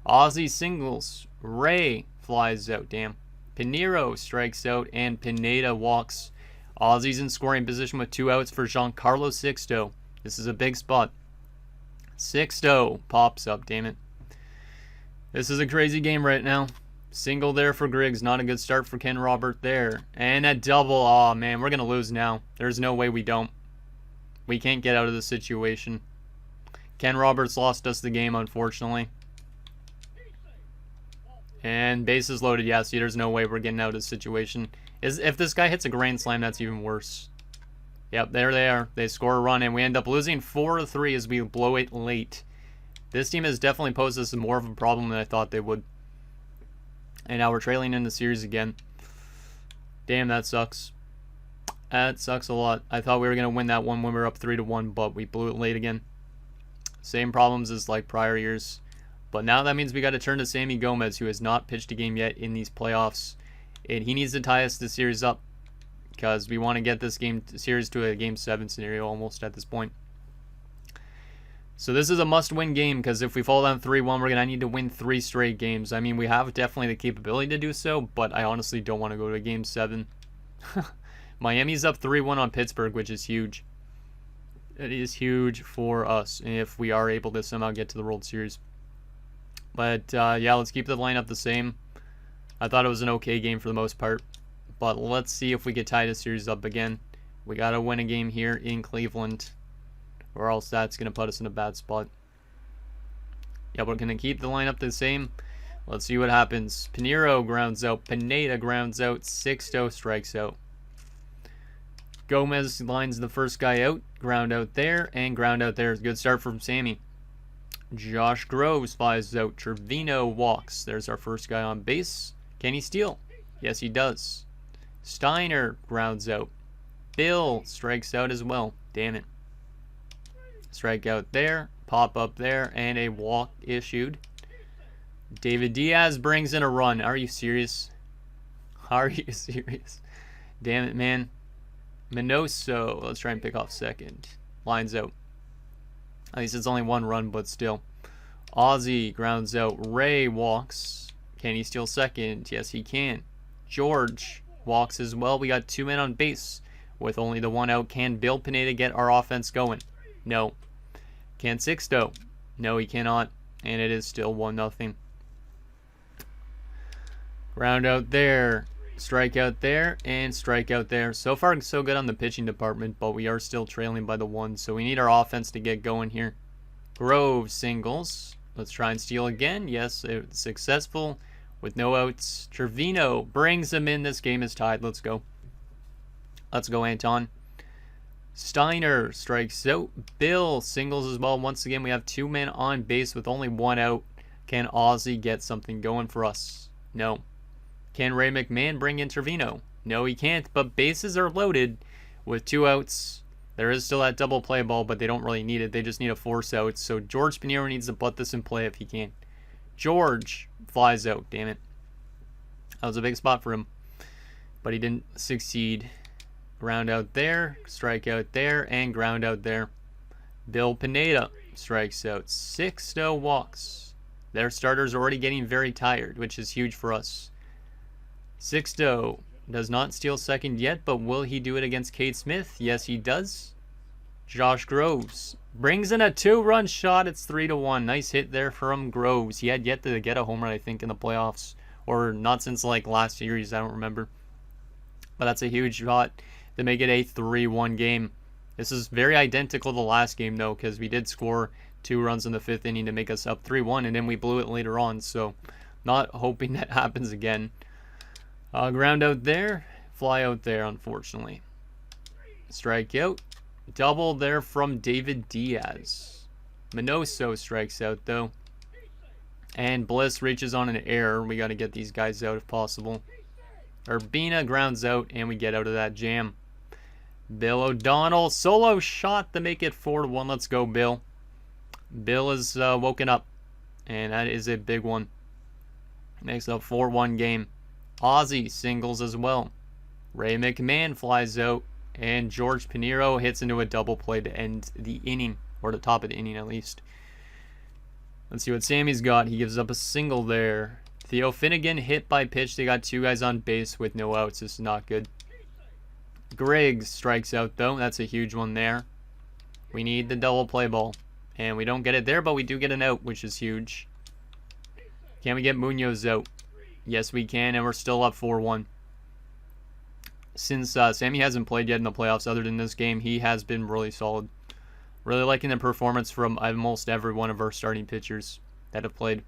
Ozzy singles. Ray flies out. Damn. Pinero strikes out and Pineda walks. Ozzy's in scoring position with 2 outs for Giancarlo Sixto. This is a big spot. Sixto pops up. Damn it. This is a crazy game right now. Single there for Griggs. Not a good start for Ken Robert there. And a double. Aw, man. We're going to lose now. There's no way we don't. We can't get out of the situation. Ken Roberts lost us the game, unfortunately. And bases loaded. Yeah, see, there's no way we're getting out of this situation. If this guy hits a grand slam, that's even worse. Yep, there they are. They score a run, and we end up losing 4-3 as we blow it late. This team has definitely posed us more of a problem than I thought they would. And now we're trailing in the series again. Damn, that sucks. That sucks a lot. I thought we were going to win that one when we were up 3-1, but we blew it late again. Same problems as like prior years. But now that means we got to turn to Sammy Gomez, who has not pitched a game yet in these playoffs. And he needs to tie us the series up because we want to get this series to a Game 7 scenario almost at this point. So this is a must-win game because if we fall down 3-1, we're going to need to win 3 straight games. I mean, we have definitely the capability to do so, but I honestly don't want to go to a Game 7. Miami's up 3-1 on Pittsburgh, which is huge. It is huge for us if we are able to somehow get to the World Series. But, yeah, let's keep the lineup the same. I thought it was an okay game for the most part. But let's see if we can tie the series up again. We got to win a game here in Cleveland, or else that's going to put us in a bad spot. Yeah, we're going to keep the lineup the same. Let's see what happens. Pinero grounds out. Pineda grounds out. Sixto strikes out. Gomez lines the first guy out. Ground out there, and ground out there. Good start from Sammy. Josh Groves flies out. Trevino walks. There's our first guy on base. Can he steal? Yes, he does. Steiner grounds out. Bill strikes out as well. Damn it. Strike out there. Pop up there. And a walk issued. David Diaz brings in a run. Are you serious? Are you serious? Damn it, man. Minoso. Let's try and pick off second. Lines out. At least it's only 1 run, but still. Ozzy grounds out. Ray walks. Can he steal second? Yes, he can. George walks as well. We got 2 men on base with only the 1 out. Can Bill Pineda get our offense going? No. Can Sixto? No, he cannot. And it is still 1-0. Ground out there. Strike out there. And strike out there. So far, so good on the pitching department, but we are still trailing by the 1. So we need our offense to get going here. Grove singles. Let's try and steal again. Yes, it's successful with no outs. Trevino brings them in. This game is tied. Let's go. Let's go, Anton. Steiner strikes out. Bill singles as well. Once again, we have 2 men on base with only 1 out. Can Ozzy get something going for us? No. Can Ray McMahon bring in Trevino? No, he can't, but bases are loaded with 2 outs. There is still that double play ball, but they don't really need it. They just need a force out. So George Pinheiro needs to put this in play if he can. George flies out. Damn it. That was a big spot for him, but he didn't succeed. Ground out there, strike out there, and ground out there. Bill Pineda strikes out. 6-0 walks. Their starter's already getting very tired, which is huge for us. 6-0 does not steal second yet, but will he do it against Cade Smith? Yes, he does. Josh Groves brings in a 2-run shot. It's 3-1. Nice hit there from Groves. He had yet to get a home run, I think, in the playoffs, or not since like last series. I don't remember, but that's a huge shot to make it a 3-1 game. This is very identical to the last game, though, because we did score 2 runs in the 5th inning to make us up 3-1, and then we blew it later on, so not hoping that happens again. Ground out there, fly out there, unfortunately. Strike out. Double there from David Diaz. Minoso strikes out, though. And Bliss reaches on an error. We got to get these guys out if possible. Urbina grounds out, and we get out of that jam. Bill O'Donnell, solo shot to make it 4-1. Let's go, Bill. Bill is woken up, and that is a big one. Makes it a 4-1 game. Ozzy singles as well. Ray McMahon flies out, and George Pinheiro hits into a double play to end the inning, or the top of the inning at least. Let's see what Sammy's got. He gives up a single there. Theo Finnegan hit by pitch. They got 2 guys on base with no outs. This is not good. Griggs strikes out, though. That's a huge one there. We need the double play ball, and we don't get it there, but we do get an out, which is huge. Can we get Munoz out? Yes, we can, and we're still up 4-1. Since Sammy hasn't played yet in the playoffs other than this game, he has been really solid. Really liking the performance from almost every one of our starting pitchers that have played.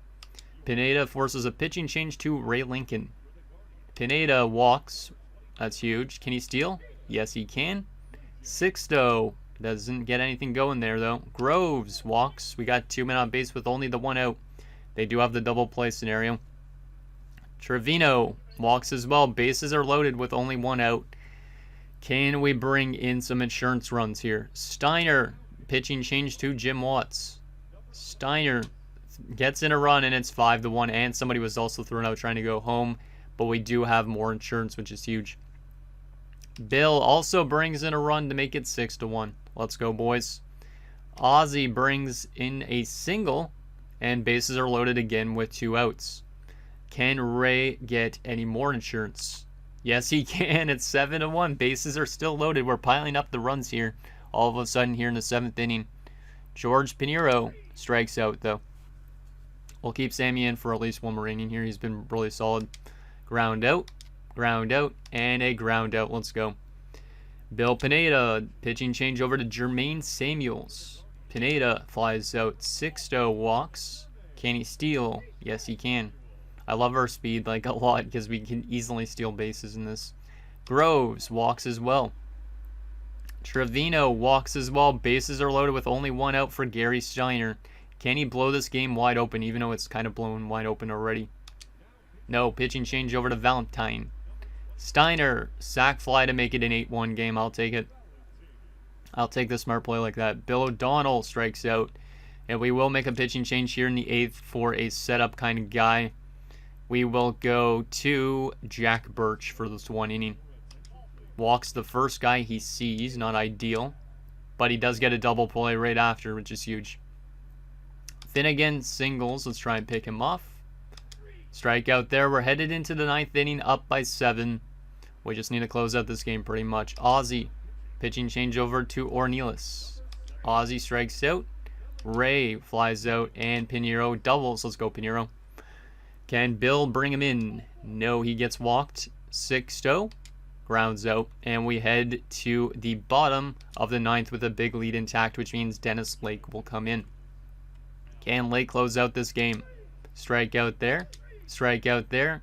Pineda forces a pitching change to Ray Lincoln. Pineda walks. That's huge. Can he steal? Yes, he can. 6-0. Doesn't get anything going there, though. Groves walks. We got 2 men on base with only the 1 out. They do have the double play scenario. Trevino walks as well. Bases are loaded with only 1 out. Can we bring in some insurance runs here? Steiner, pitching change to Jim Watts. Steiner gets in a run, and it's 5-1. And somebody was also thrown out trying to go home, but we do have more insurance, which is huge. Bill also brings in a run to make it 6-1. Let's go, boys. Ozzy brings in a single, and bases are loaded again with 2 outs. Can Ray get any more insurance? Yes, he can. It's 7-1. Bases are still loaded. We're piling up the runs here all of a sudden here in the 7th inning. George Pinheiro strikes out, though. We'll keep Sammy in for at least 1 more inning here. He's been really solid. Ground out, and a ground out. Let's go. Bill Pineda, pitching change over to Jermaine Samuels. Pineda flies out. 6-0 walks. Can he steal? Yes, he can. I love our speed like a lot because we can easily steal bases in this. Groves walks as well. Trevino walks as well. Bases are loaded with only 1 out for Gary Steiner. Can he blow this game wide open, even though it's kind of blown wide open already? No. Pitching change over to Valentine. Steiner, sac fly to make it an 8-1 game. I'll take it. I'll take the smart play like that. Bill O'Donnell strikes out. And we will make a pitching change here in the 8th for a setup kind of guy. We will go to Jack Birch for this 1 inning. Walks the first guy he sees. Not ideal. But he does get a double play right after, which is huge. Finnegan singles. Let's try and pick him off. Strikeout there. We're headed into the 9th inning, up by 7. We just need to close out this game pretty much. Ozzy, pitching change over to Ornelas. Ozzy strikes out. Ray flies out, and Pinheiro doubles. Let's go, Pinheiro. Can Bill bring him in? No, he gets walked. 6-0. Grounds out, and we head to the bottom of the 9th with a big lead intact, which means Dennis Lake will come in. Can Lake close out this game? Strikeout there. Strikeout there.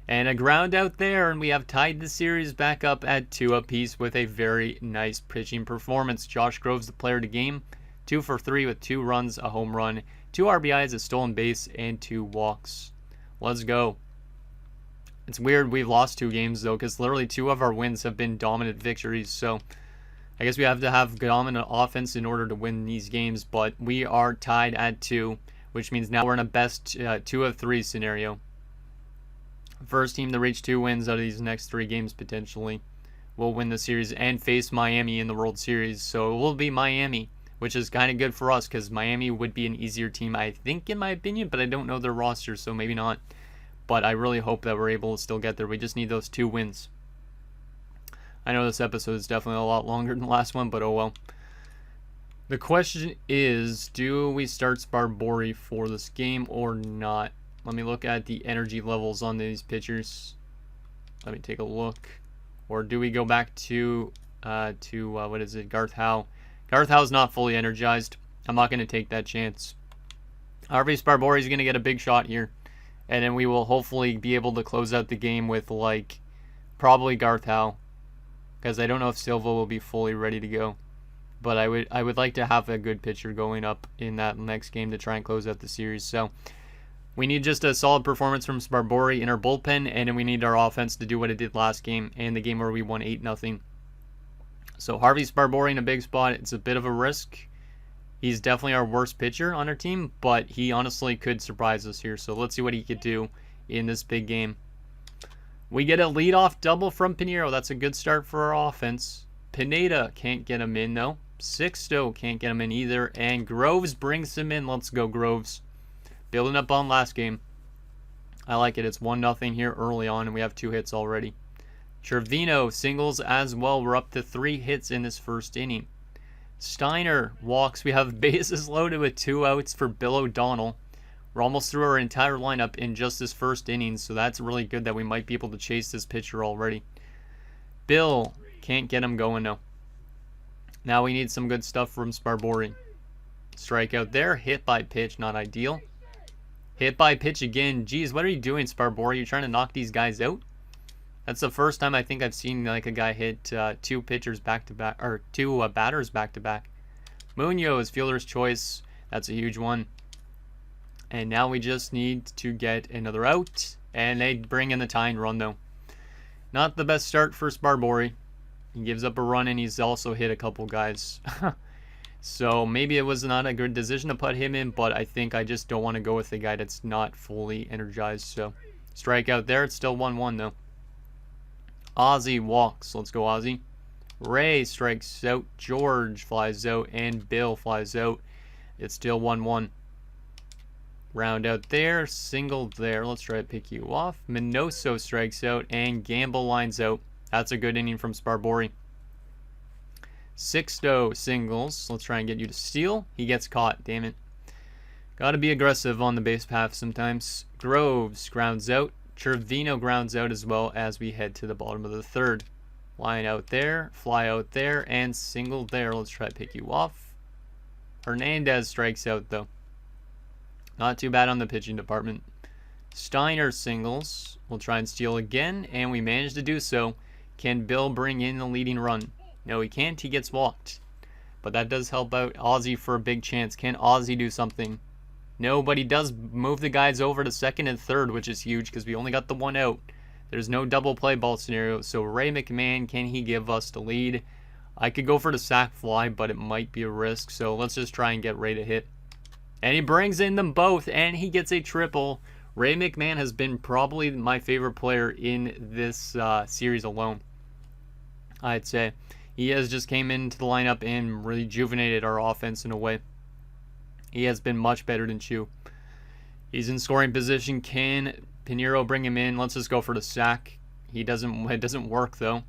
And a ground out there, and we have tied the series back up at 2 apiece with a very nice pitching performance. Josh Groves, the player of the game, 2 for 3 with 2 runs, a home run, 2 RBIs, a stolen base, and 2 walks. Let's go. It's weird we've lost 2 games, though, because literally 2 of our wins have been dominant victories. So I guess we have to have dominant offense in order to win these games. But we are tied at 2, which means now we're in a best 2 of 3 scenario. First team to reach 2 wins out of these next 3 games potentially will win the series and face Miami in the World Series. So it will be Miami, which is kind of good for us because Miami would be an easier team, I think, in my opinion, but I don't know their roster, so maybe not. But I really hope that we're able to still get there. We just need those 2 wins. I know this episode is definitely a lot longer than the last one, but oh well. The question is, do we start Sparbory for this game or not? Let me look at the energy levels on these pitchers. Let me take a look. Or do we go back to what is it, Garth Howe? Garth Howe's not fully energized. I'm not going to take that chance. Harvey Sparbory is going to get a big shot here. And then we will hopefully be able to close out the game with, like, probably Garth Howe. Because I don't know if Silva will be fully ready to go. But I would like to have a good pitcher going up in that next game to try and close out the series. So we need just a solid performance from Sparbory in our bullpen, and then we need our offense to do what it did last game and the game where we won 8-0. So Harvey Sparbory in a big spot. It's a bit of a risk. He's definitely our worst pitcher on our team, but he honestly could surprise us here. So let's see what he could do in this big game. We get a leadoff double from Pinheiro. That's a good start for our offense. Pineda can't get him in, though. Sixto can't get him in either. And Groves brings him in. Let's go, Groves. Building up on last game. I like it. It's 1-0 here early on, and we have 2 hits already. Trevino singles as well. We're up to 3 hits in this first inning. Steiner walks. We have bases loaded with 2 outs for Bill O'Donnell. We're almost through our entire lineup in just this first inning, so that's really good that we might be able to chase this pitcher already. Bill can't get him going, though. Now we need some good stuff from Sparbory. Strikeout there. Hit by pitch. Not ideal. Hit by pitch again. Geez, what are you doing, Sparbory? You trying to knock these guys out? That's the first time I think I've seen like a guy hit 2 pitchers back to back, or 2 batters back to back. Munoz, fielder's choice. That's a huge one. And now we just need to get another out, and they bring in the tying run though. Not the best start for Sparbory. He gives up a run, and he's also hit a couple guys. So maybe it was not a good decision to put him in, but I think I just don't want to go with a guy that's not fully energized. So strikeout there. It's still 1-1 though. Ozzy walks. Let's go, Ozzy. Ray strikes out. George flies out, and Bill flies out. It's still 1-1. Round out there. Single there. Let's try to pick you off. Minoso strikes out, and Gamble lines out. That's a good inning from Sparbory. Sixto singles. Let's try and get you to steal. He gets caught. Damn it. Got to be aggressive on the base path sometimes. Groves grounds out. Trevino grounds out as well as we head to the bottom of the third. Line out there. Fly out there. And single there. Let's try to pick you off. Hernandez strikes out though. Not too bad on the pitching department. Steiner singles. We'll try and steal again. And we managed to do so. Can Bill bring in the leading run? No, he can't. He gets walked. But that does help out Ozzy for a big chance. Can Ozzy do something? No, but he does move the guys over to second and third, which is huge because we only got the 1 out. There's no double play ball scenario. So Ray McMahon, can he give us the lead? I could go for the sac fly, but it might be a risk. So let's just try and get Ray to hit. And he brings in them both, and he gets a triple. Ray McMahon has been probably my favorite player in this series alone, I'd say. He has just came into the lineup and rejuvenated our offense in a way. He has been much better than Chu. He's in scoring position. Can Pinheiro bring him in? Let's just go for the sack. It doesn't work though.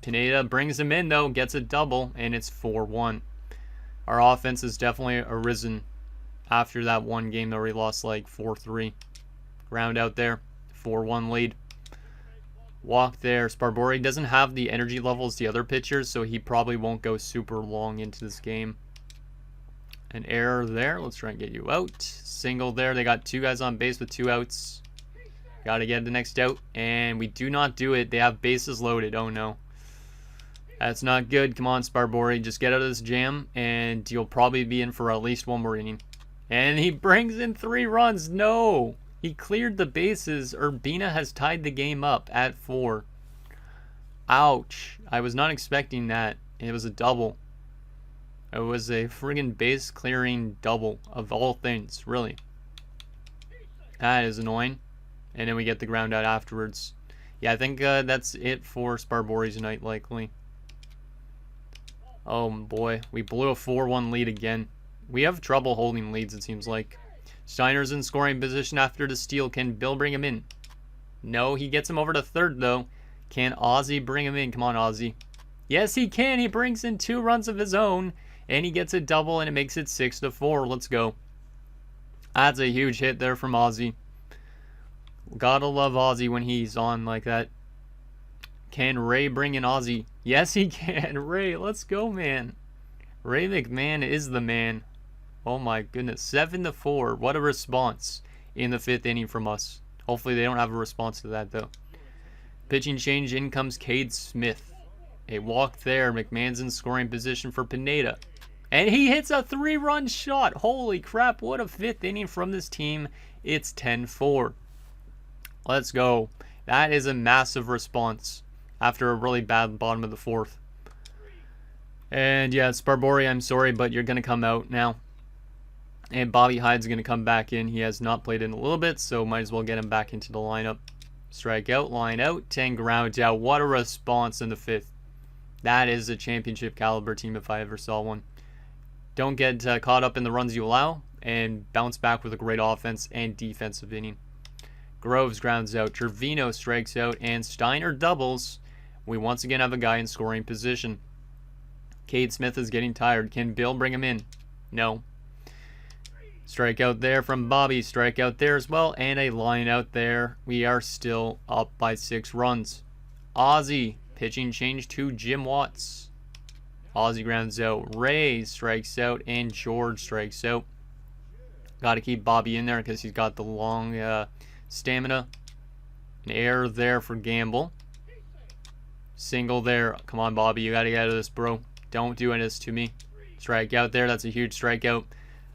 Pineda brings him in though, gets a double, and it's 4-1. Our offense has definitely arisen after that one game where we lost like 4-3. Round out there, 4-1 lead. Walk there. Sparbory doesn't have the energy levels the other pitchers, so he probably won't go super long into this game. An error there. Let's try and get you out. Single there. They got 2 guys on base with 2 outs. Got to get the next out, and we do not do it. They have bases loaded. Oh, no. That's not good. Come on, Sparbory. Just get out of this jam, and you'll probably be in for at least one more inning. And he brings in 3 runs. No. He cleared the bases. Urbina has tied the game up at 4. Ouch. I was not expecting that. It was a double. It was a friggin' base clearing double of all things, really. That is annoying. And then we get the ground out afterwards. Yeah, I think that's it for Sparbory tonight, likely. Oh boy, we blew a 4-1 lead again. We have trouble holding leads, it seems like. Steiner's in scoring position after the steal. Can Bill bring him in? No, he gets him over to third, though. Can Ozzy bring him in? Come on, Ozzy. Yes, he can. He brings in 2 runs of his own, and he gets a double, and it makes it 6-4. Let's go. That's a huge hit there from Ozzy. Gotta love Ozzy when he's on like that. Can Ray bring in Ozzy? Yes, he can. Ray, let's go, man. Ray McMahon is the man. Oh my goodness. 7-4. What a response in the 5th inning from us. Hopefully they don't have a response to that, though. Pitching change. In comes Cade Smith. A walk there. McMahon's in scoring position for Pineda. And he hits a 3-run shot. Holy crap. What a 5th inning from this team. It's 10-4. Let's go. That is a massive response after a really bad bottom of the 4th. And yeah, Sparbory, I'm sorry, but you're going to come out now. And Bobby Hyde's going to come back in. He has not played in a little bit, so might as well get him back into the lineup. Strikeout, line out, 10 ground out. What a response in the 5th. That is a championship caliber team if I ever saw one. Don't get caught up in the runs you allow, and bounce back with a great offense and defensive inning. Groves grounds out, Trevino strikes out, and Steiner doubles. We once again have a guy in scoring position. Cade Smith is getting tired. Can Bill bring him in? No. Strikeout there from Bobby. Strikeout there as well, and a line out there. We are still up by 6 runs. Ozzy, pitching change to Jim Watts. Ozzy grounds out. Ray strikes out, and George strikes out. Got to keep Bobby in there because he's got the long stamina. An error there for Gamble. Single there. Come on, Bobby. You got to get out of this, bro. Don't do this to me. Strikeout there. That's a huge strikeout.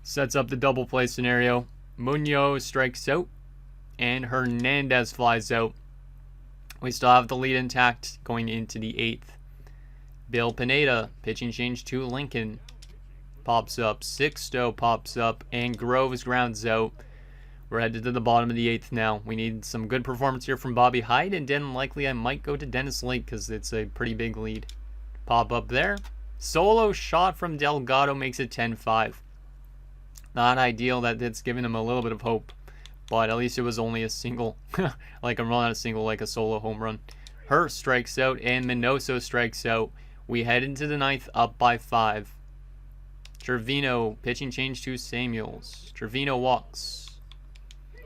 Sets up the double play scenario. Munoz strikes out. And Hernandez flies out. We still have the lead intact going into the 8th. Bill Pineda. Pitching change to Lincoln. Pops up. Sixto pops up. And Groves grounds out. We're headed to the bottom of the 8th now. We need some good performance here from Bobby Hyde, and then likely I might go to Dennis Lake because it's a pretty big lead. Pop up there. Solo shot from Delgado makes it 10-5. Not ideal. That's giving him a little bit of hope, but at least it was only a single. Like I'm running a single, like a solo home run. Hurst strikes out, and Minoso strikes out. We head into the 9th up by 5. Trevino, pitching change to Samuels. Trevino walks.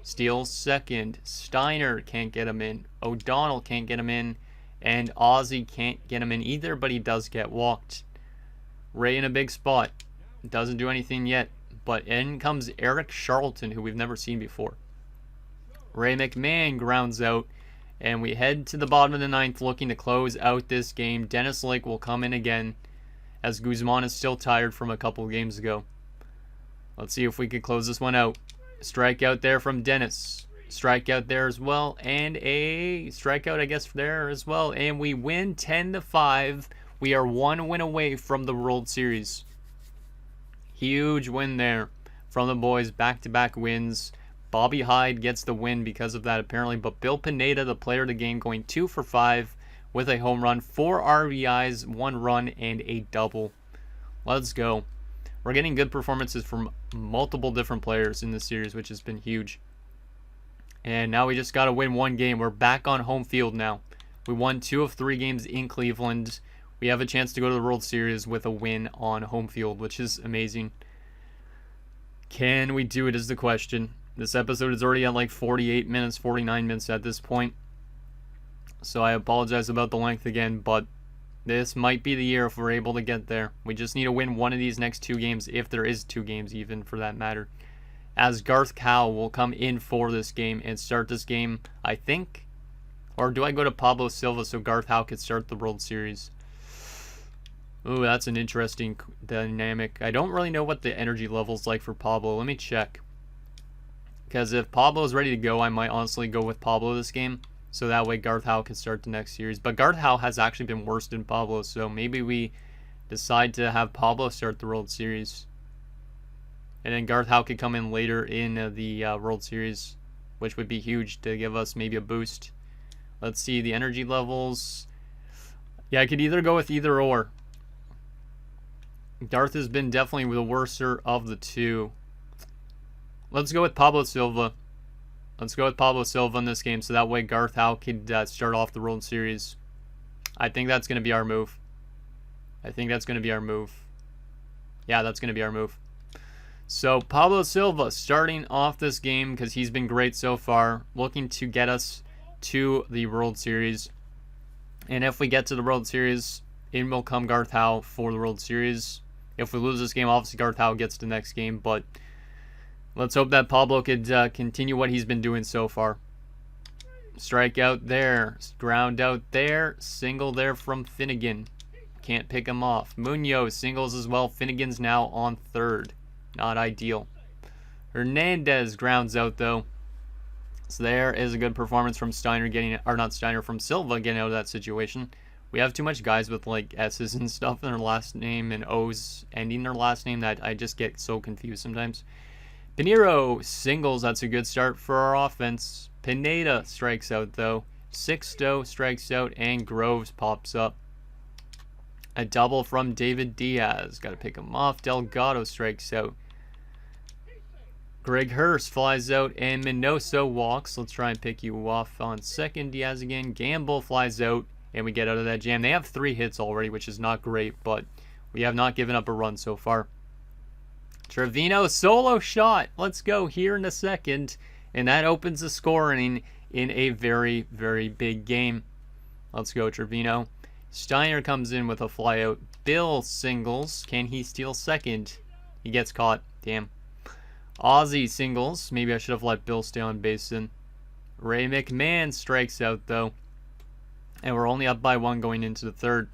Steals second. Steiner can't get him in. O'Donnell can't get him in. And Ozzy can't get him in either, but he does get walked. Ray in a big spot. Doesn't do anything yet. But in comes Eric Charlton, who we've never seen before. Ray McMahon grounds out. And we head to the bottom of the 9th looking to close out this game. Dennis Lake will come in again, as Guzman is still tired from a couple of games ago. Let's see if we can close this one out. Strikeout there from Dennis. Strikeout there as well. And a strikeout, I guess, there as well. And we win 10-5. We are 1 win away from the World Series. Huge win there from the boys. Back-to-back wins. Bobby Hyde gets the win because of that, apparently. But Bill Pineda, the player of the game, going 2 for 5 with a home run, 4 RBIs, 1 run, and a double. Let's go. We're getting good performances from multiple different players in this series, which has been huge. And now we just got to win 1 game. We're back on home field now. We won 2 of 3 games in Cleveland. We have a chance to go to the World Series with a win on home field, which is amazing. Can we do it is the question. This episode is already at like 48 minutes, 49 minutes at this point. So I apologize about the length again, but this might be the year if we're able to get there. We just need to win one of these next 2 games, if there is 2 games even for that matter. as Garth Cowell will come in for this game and start this game, I think. Or do I go to Pablo Silva so Garth Cowell could start the World Series? Ooh, that's an interesting dynamic. I don't really know what the energy level's like for Pablo. Let me check. Because if Pablo is ready to go, I might honestly go with Pablo this game. So that way Garth Cowell can start the next series. But Garth Cowell has actually been worse than Pablo. So maybe we decide to have Pablo start the World Series. And then Garth Cowell could come in later in the World Series, which would be huge to give us maybe a boost. Let's see the energy levels. Yeah, I could either go with either or. Garth has been definitely the worser of the two. Let's go with Pablo Silva. Let's go with Pablo Silva in this game so that way Garth Cowell could start off the World Series. I think that's going to be our move. I think that's going to be our move. Yeah, that's going to be our move. So Pablo Silva starting off this game because he's been great so far, looking to get us to the World Series. And if we get to the World Series, in will come Garth Cowell for the World Series. If we lose this game, obviously Garth Cowell gets the next game, but let's hope that Pablo could continue what he's been doing so far. Strike out there, ground out there, single there from Finnegan. Can't pick him off. Munoz singles as well. Finnegan's now on third. Not ideal. Hernandez grounds out though. So there is a good performance from Steiner from Silva getting out of that situation. We have too much guys with like S's and stuff in their last name and O's ending their last name that I just get so confused sometimes. Pinheiro singles, that's a good start for our offense. Pineda strikes out though. Sixto strikes out and Groves pops up. A double from David Diaz. Got to pick him off. Delgado strikes out. Greg Hurst flies out and Minoso walks. Let's try and pick you off on second. Diaz again. Gamble flies out and we get out of that jam. They have 3 hits already, which is not great, but we have not given up a run so far. Trevino solo shot. Let's go here in a second. And that opens the scoring in a very, very big game. Let's go, Trevino. Steiner comes in with a flyout. Bill singles. Can he steal second? He gets caught. Damn. Ozzy singles. Maybe I should have let Bill stay on base then. Ray McMahon strikes out though. And we're only up by 1 going into the third.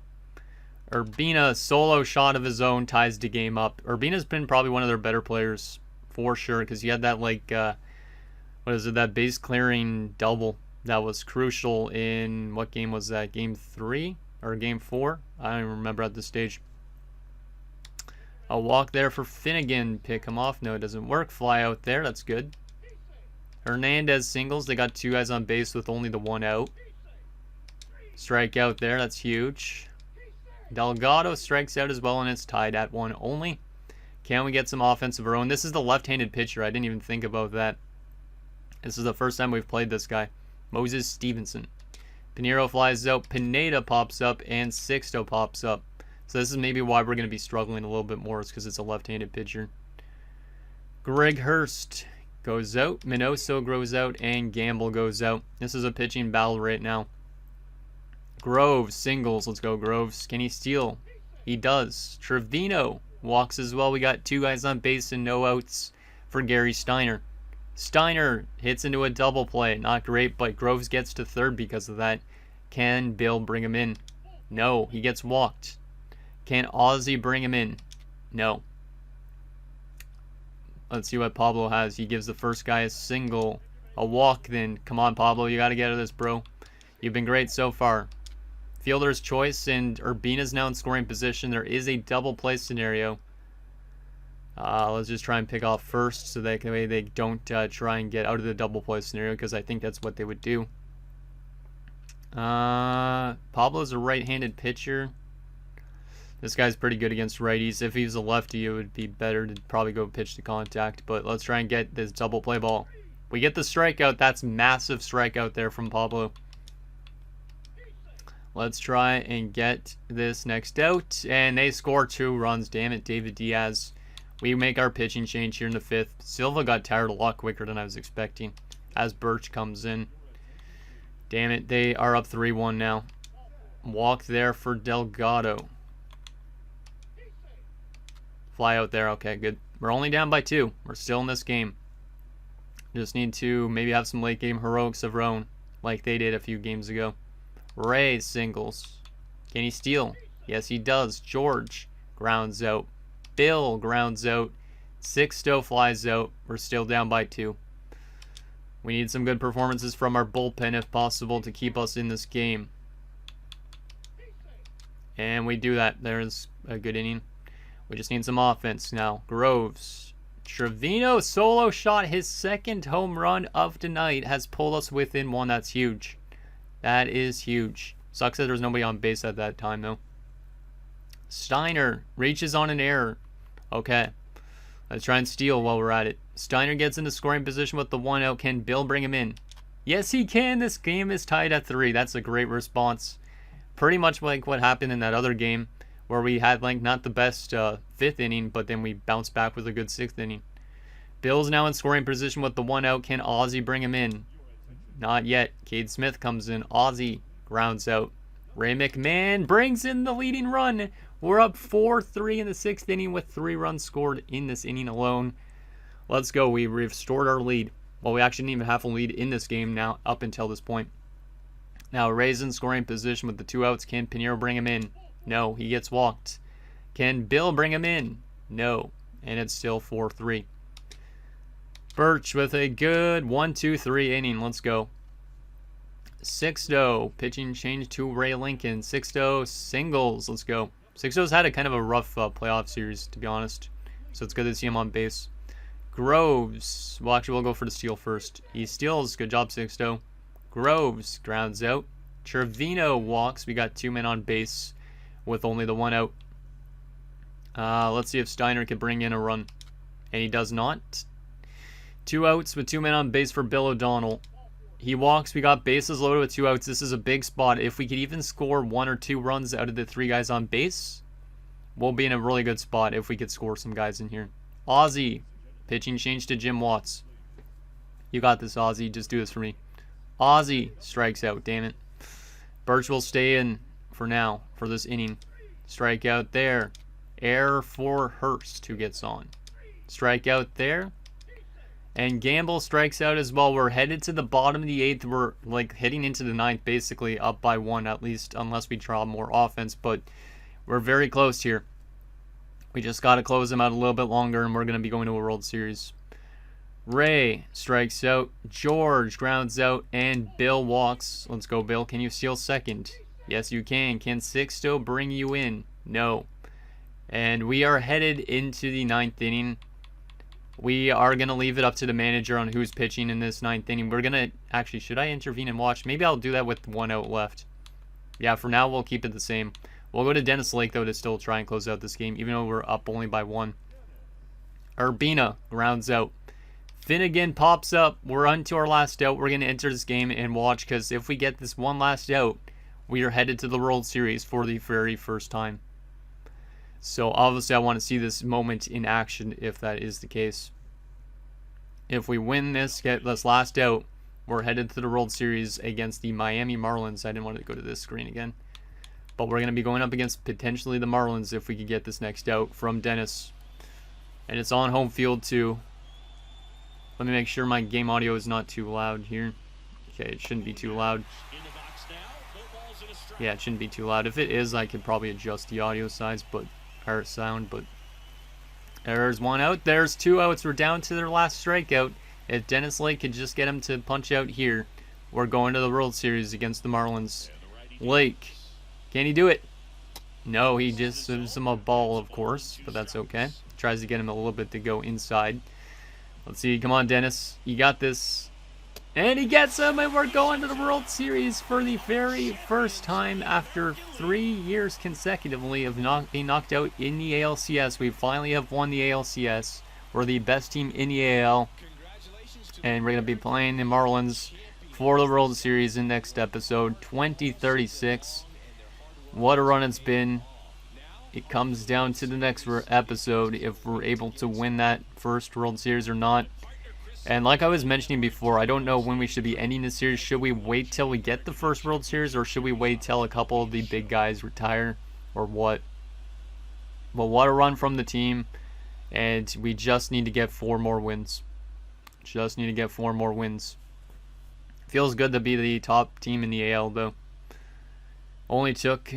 Urbina solo shot of his own ties the game up. Urbina's been probably one of their better players for sure because he had that like that base clearing double that was crucial in what game was that? Game 3 or game 4? I don't even remember at this stage. A walk there for Finnegan. Pick him off. No, it doesn't work. Fly out there. That's good. Hernandez singles. They got 2 guys on base with only the 1 out. Strike out there. That's huge. Delgado strikes out as well, and it's tied at 1 only. Can we get some offense of our own? This is the left-handed pitcher. I didn't even think about that. This is the first time we've played this guy. Moses Stevenson. Pinheiro flies out. Pineda pops up, and Sixto pops up. So this is maybe why we're going to be struggling a little bit more. It's because it's a left-handed pitcher. Greg Hurst goes out. Minoso goes out, and Gamble goes out. This is a pitching battle right now. Groves singles. Let's go, Groves. Can he steal? He does. Trevino walks as well. We got 2 guys on base and no outs for Gary Steiner. Steiner hits into a double play. Not great, but Groves gets to third because of that. Can Bill bring him in? No, he gets walked. Can Ozzy bring him in? No. Let's see what Pablo has. He gives the first guy a single. A walk then. Come on, Pablo. You got to get out of this, bro. You've been great so far. Fielder's choice, and Urbina's now in scoring position. There is a double play scenario. Let's just try and pick off first so that way they don't try and get out of the double play scenario because I think that's what they would do. Pablo's a right-handed pitcher. This guy's pretty good against righties. If he was a lefty, it would be better to probably go pitch to contact. But let's try and get this double play ball. We get the strikeout. That's massive strikeout there from Pablo. Let's try and get this next out. And they score 2 runs. Damn it, David Diaz. We make our pitching change here in the 5th. Silva got tired a lot quicker than I was expecting as Birch comes in. Damn it, they are up 3-1 now. Walk there for Delgado. Fly out there. Okay, good. We're only down by 2. We're still in this game. Just need to maybe have some late game heroics of our own, like they did a few games ago. Ray singles. Can he steal? Yes, he does. George grounds out. Bill grounds out. Sixto flies out. We're still down by 2. We need some good performances from our bullpen if possible to keep us in this game. And we do that. There's a good inning. We just need some offense now. Groves. Trevino solo shot, his second home run of tonight, has pulled us within 1. That's huge. That is huge. Sucks that there's nobody on base at that time, though. Steiner reaches on an error. Okay. Let's try and steal while we're at it. Steiner gets into scoring position with the 1-out. Can Bill bring him in? Yes, he can. This game is tied at 3. That's a great response. Pretty much like what happened in that other game where we had like not the best 5th inning, but then we bounced back with a good 6th inning. Bill's now in scoring position with the 1-out. Can Ozzie bring him in? Not yet. Cade Smith comes in. Ozzie grounds out. Ray McMahon brings in the leading run. We're up 4-3 in the 6th inning with 3 runs scored in this inning alone. Let's go. We restored our lead. Well, we actually didn't even have a lead in this game now up until this point. Now Ray's in scoring position with the 2 outs. Can Pinheiro bring him in? No, he gets walked. Can Bill bring him in? No. And it's still 4-3. Birch with a good 1-2-3 inning. Let's go. Sixto pitching change to Ray Lincoln. Sixto singles. Let's go. Sixto's had a kind of a rough playoff series, to be honest. So it's good to see him on base. Groves. Well, actually, we'll go for the steal first. He steals. Good job, Sixto. Groves grounds out. Trevino walks. We got 2 men on base with only the 1 out. Let's see if Steiner can bring in a run. And he does not. 2 outs with 2 men on base for Bill O'Donnell. He walks. We got bases loaded with 2 outs. This is a big spot. If we could even score 1 or 2 runs out of the 3 guys on base, we'll be in a really good spot if we could score some guys in here. Ozzie. Pitching change to Jim Watts. You got this, Ozzie. Just do this for me. Ozzie strikes out. Damn it. Birch will stay in for now for this inning. Strikeout there. Error for Hurst, who gets on. Strikeout there. And Gamble strikes out as well. We're headed to the bottom of the 8th. We're like heading into the 9th, basically up by 1 at least, unless we draw more offense. But we're very close here. We just got to close them out a little bit longer, and we're going to be going to a World Series. Ray strikes out. George grounds out, and Bill walks. Let's go, Bill. Can you steal second? Yes, you can. Can Sixto bring you in? No. And we are headed into the 9th inning. We are going to leave it up to the manager on who's pitching in this 9th inning. We're going to... Actually, should I intervene and watch? Maybe I'll do that with 1 out left. Yeah, for now, we'll keep it the same. We'll go to Dennis Lake, though, to still try and close out this game, even though we're up only by 1. Urbina grounds out. Finnegan pops up. We're on to our last out. We're going to enter this game and watch, because if we get this one last out, we are headed to the World Series for the very first time. So, obviously, I want to see this moment in action if that is the case. If we win this, get this last out, we're headed to the World Series against the Miami Marlins. I didn't want to go to this screen again. But we're going to be going up against potentially the Marlins if we could get this next out from Dennis. And it's on home field, too. Let me make sure my game audio is not too loud here. Okay, it shouldn't be too loud. Yeah, it shouldn't be too loud. If it is, I could probably adjust the audio size, but... or sound, but there's 1 out. There's 2 outs. We're down to their last strikeout. If Dennis Lake could just get him to punch out here, we're going to the World Series against the Marlins. Lake, can he do it? No, he just gives him a ball, of course, but that's okay. Tries to get him a little bit to go inside. Let's see. Come on, Dennis. You got this. And he gets him, and we're going to the World Series for the very first time after 3 years consecutively of being knocked out in the ALCS. We finally have won the ALCS. We're the best team in the AL. And we're going to be playing the Marlins for the World Series in next episode, 2036. What a run it's been. It comes down to the next episode if we're able to win that first World Series or not. And like I was mentioning before, I don't know when we should be ending the series. Should we wait till we get the first World Series, or should we wait till a couple of the big guys retire, or what? Well, what a run from the team, and we just need to get 4 more wins. Just need to get 4 more wins. Feels good to be the top team in the AL, though. Only took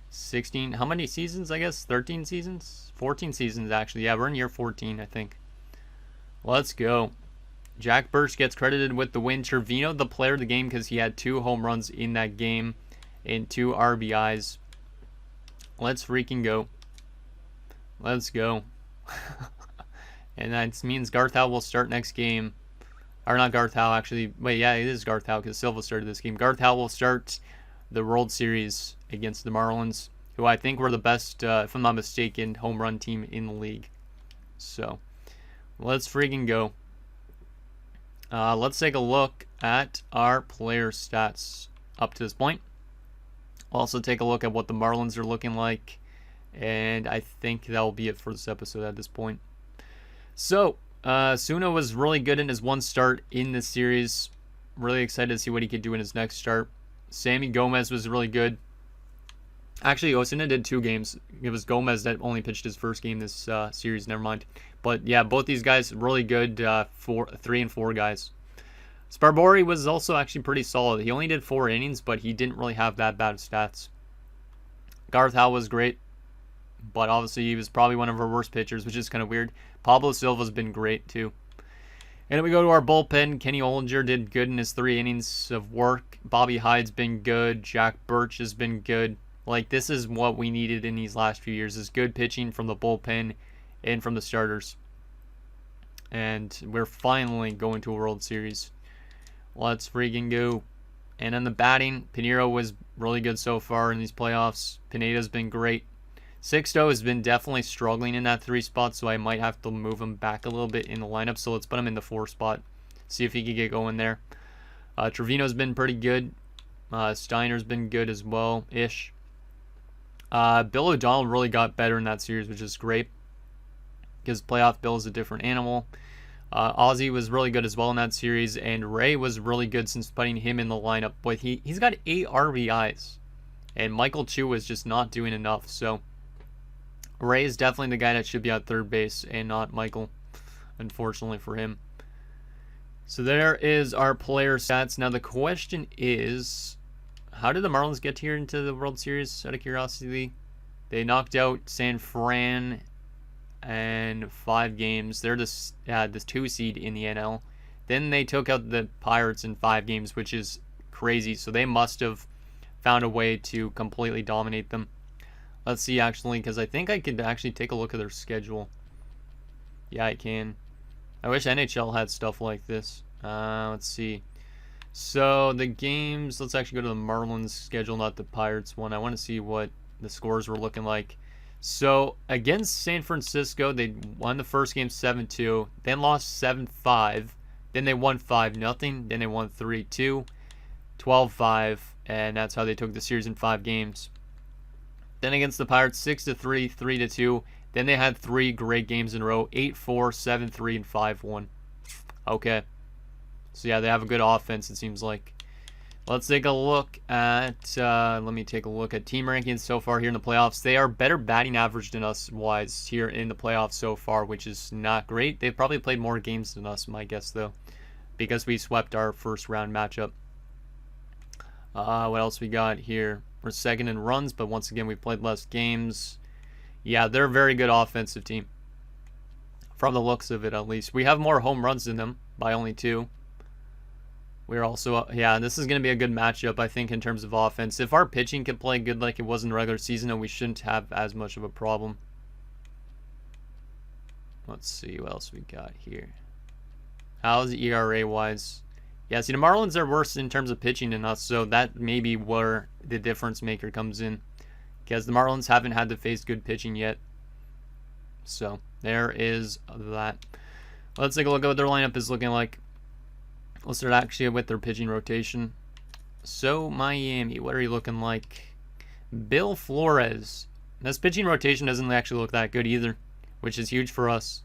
16, how many seasons, I guess? 13 seasons? 14 seasons, actually. Yeah, we're in year 14, I think. Let's go. Jack Birch gets credited with the win. Trevino, the player of the game, because he had 2 home runs in that game and 2 RBIs. Let's freaking go. Let's go. And that means Garth Howe will start next game. Or not Garth Howe, actually. Wait, yeah, it is Garth Howe, because Silva started this game. Garth Howe will start the World Series against the Marlins, who I think were the best, if I'm not mistaken, home run team in the league. So, let's freaking go. Let's take a look at our player stats up to this point. Also take a look at what the Marlins are looking like. And I think that will be it for this episode at this point. So, Suno was really good in his 1 start in this series. Really excited to see what he could do in his next start. Sammy Gomez was really good. Actually, Osuna did 2 games. It was Gomez that only pitched his first game this series. Never mind. But yeah, both these guys really good. 3 and 4 guys. Sparbury was also actually pretty solid. He only did 4 innings, but he didn't really have that bad of stats. Garth Howe was great, but obviously he was probably one of our worst pitchers, which is kind of weird. Pablo Silva's been great too. And then we go to our bullpen. Kenny Ollinger did good in his 3 innings of work. Bobby Hyde's been good. Jack Birch has been good. Like, this is what we needed in these last few years, is good pitching from the bullpen and from the starters. And we're finally going to a World Series. Let's freaking go. And then the batting, Pinheiro was really good so far in these playoffs. Pineda's been great. Sixto has been definitely struggling in that 3 spot, so I might have to move him back a little bit in the lineup. So let's put him in the 4 spot. See if he can get going there. Trevino's been pretty good. Steiner's been good as well-ish. Bill O'Donnell really got better in that series, which is great, because playoff Bill is a different animal. Ozzy was really good as well in that series, and Ray was really good since putting him in the lineup. But he's got 8 RBIs, and Michael Chu was just not doing enough. So Ray is definitely the guy that should be at third base and not Michael, unfortunately for him. So there is our player stats. Now the question is, how did the Marlins get here into the World Series, out of curiosity? They knocked out San Fran in 5 games. They're this 2 seed in the NL. Then they took out the Pirates in 5 games, which is crazy. So they must have found a way to completely dominate them. Let's see, actually, because I think I could actually take a look at their schedule. Yeah, I can. I wish NHL had stuff like this. Let's see. So the games, let's actually go to the Marlins schedule, not the Pirates one. I want to see what the scores were looking like. So against San Francisco, they won the first game 7-2, then lost 7-5, then they won 5-0, then they won 3-2, 12-5, and that's how they took the series in 5 games. Then against the Pirates, 6-3, 3-2. Then they had 3 great games in a row, 8-4, 7-3, and 5-1. Okay. So yeah, they have a good offense, it seems like. Let's take a look at, let me take a look at team rankings so far here in the playoffs. They are better batting average than us wise here in the playoffs so far, which is not great. They've probably played more games than us, my guess, though, because we swept our first round matchup. What else we got here? We're second in runs, but once again, we've played less games. Yeah, they're a very good offensive team, from the looks of it, at least. We have more home runs than them by only 2. We're also, yeah, this is going to be a good matchup, I think, in terms of offense. If our pitching can play good like it was in the regular season, then we shouldn't have as much of a problem. Let's see what else we got here. How's ERA-wise? Yeah, see, the Marlins are worse in terms of pitching than us, so that may be where the difference maker comes in, because the Marlins haven't had to face good pitching yet. So there is that. Let's take a look at what their lineup is looking like. Let's start actually with their pitching rotation. So Miami, what are you looking like? Bill Flores. This pitching rotation doesn't actually look that good either, which is huge for us,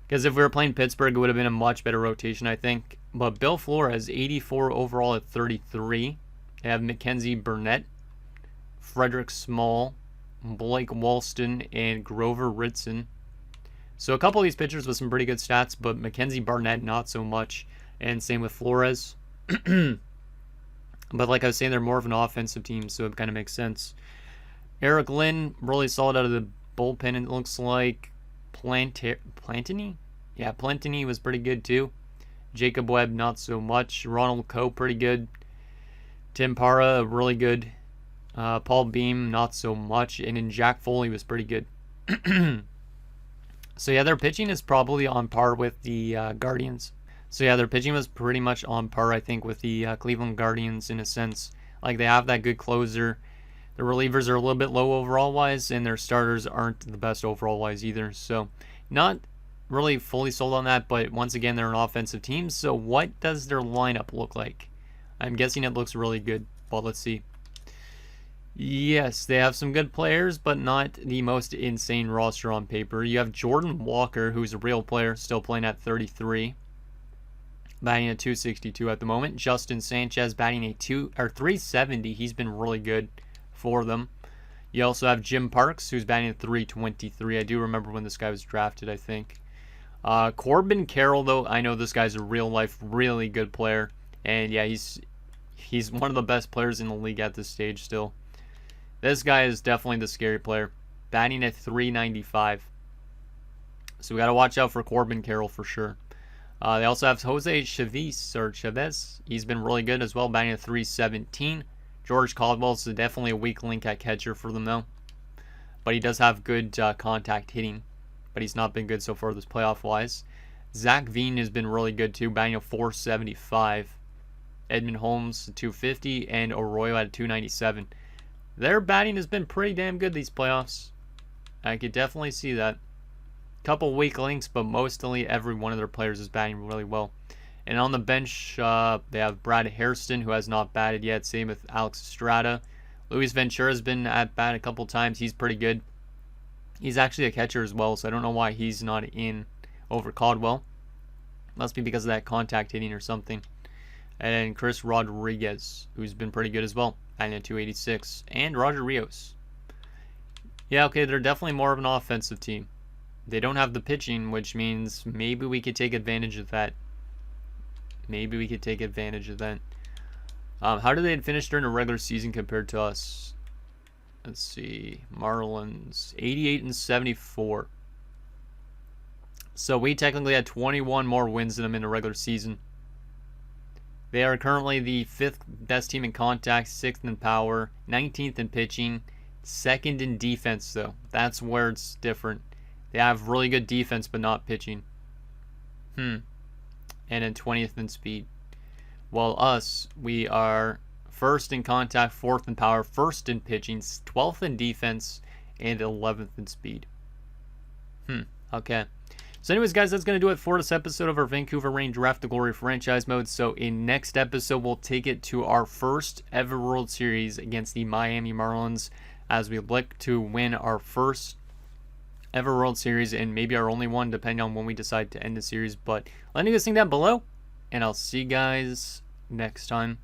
because if we were playing Pittsburgh, it would have been a much better rotation, I think. But Bill Flores, 84 overall at 33. They have Mackenzie Burnett, Frederick Small, Blake Walston, and Grover Ritson. So a couple of these pitchers with some pretty good stats, but Mackenzie Barnett not so much, and same with Flores. But like I was saying, they're more of an offensive team, so it kind of makes sense. Eric Lynn, really solid out of the bullpen, it looks like. Plantini? Yeah, Plantini was pretty good too. Jacob Webb, not so much. Ronald Coe, pretty good. Tim Parra, really good. Paul Beam, not so much. And then Jack Foley was pretty good. So yeah, their pitching is probably on par with the Guardians. So yeah, their pitching was pretty much on par, I think, with the Cleveland Guardians in a sense. Like, they have that good closer. The relievers are a little bit low overall-wise, and their starters aren't the best overall-wise either. So not really fully sold on that, but once again, they're an offensive team. So what does their lineup look like? I'm guessing it looks really good, but let's see. Yes, they have some good players, but not the most insane roster on paper. You have Jordan Walker, who's a real player, still playing at 33. Batting at 262 at the moment. Justin Sanchez batting a 370. He's been really good for them. You also have Jim Parks, who's batting at 323. I do remember when this guy was drafted, I think. Corbin Carroll, though, I know this guy's a real life, really good player. And yeah, he's one of the best players in the league at this stage still. This guy is definitely the scary player. Batting at 395. So we got to watch out for Corbin Carroll for sure. They also have Jose Chavez. He's been really good as well, batting at 317. George Caldwell's definitely a weak link at catcher for them, though. But he does have good contact hitting. But he's not been good so far this playoff-wise. Zach Veen has been really good, too, batting at 475. Edmund Holmes, 250. And Arroyo at 297. Their batting has been pretty damn good these playoffs. I could definitely see that. Couple weak links, but mostly every one of their players is batting really well. And on the bench, they have Brad Hairston, who has not batted yet. Same with Alex Estrada. Luis Ventura has been at bat a couple times. He's pretty good. He's actually a catcher as well, so I don't know why he's not in over Caldwell. Must be because of that contact hitting or something. And then Chris Rodriguez, who's been pretty good as well, batting at 286. And Roger Rios. Yeah, okay, they're definitely more of an offensive team. They don't have the pitching, which means maybe we could take advantage of that. Maybe we could take advantage of that. How did they finish during the regular season compared to us? Let's see. Marlins, 88 and 74. So we technically had 21 more wins than them in the regular season. They are currently the 5th best team in contact, 6th in power, 19th in pitching, 2nd in defense, though. That's where it's different. They have really good defense, but not pitching. And then 20th in speed. While us, we are 1st in contact, 4th in power, 1st in pitching, 12th in defense, and 11th in speed. Okay. So anyways, guys, that's going to do it for this episode of our Vancouver Rain Draft to Glory franchise mode. So in next episode, we'll take it to our first ever World Series against the Miami Marlins as we look to win our first ever World Series and maybe our only one, depending on when we decide to end the series. But let me know this thing down below, and I'll see you guys next time.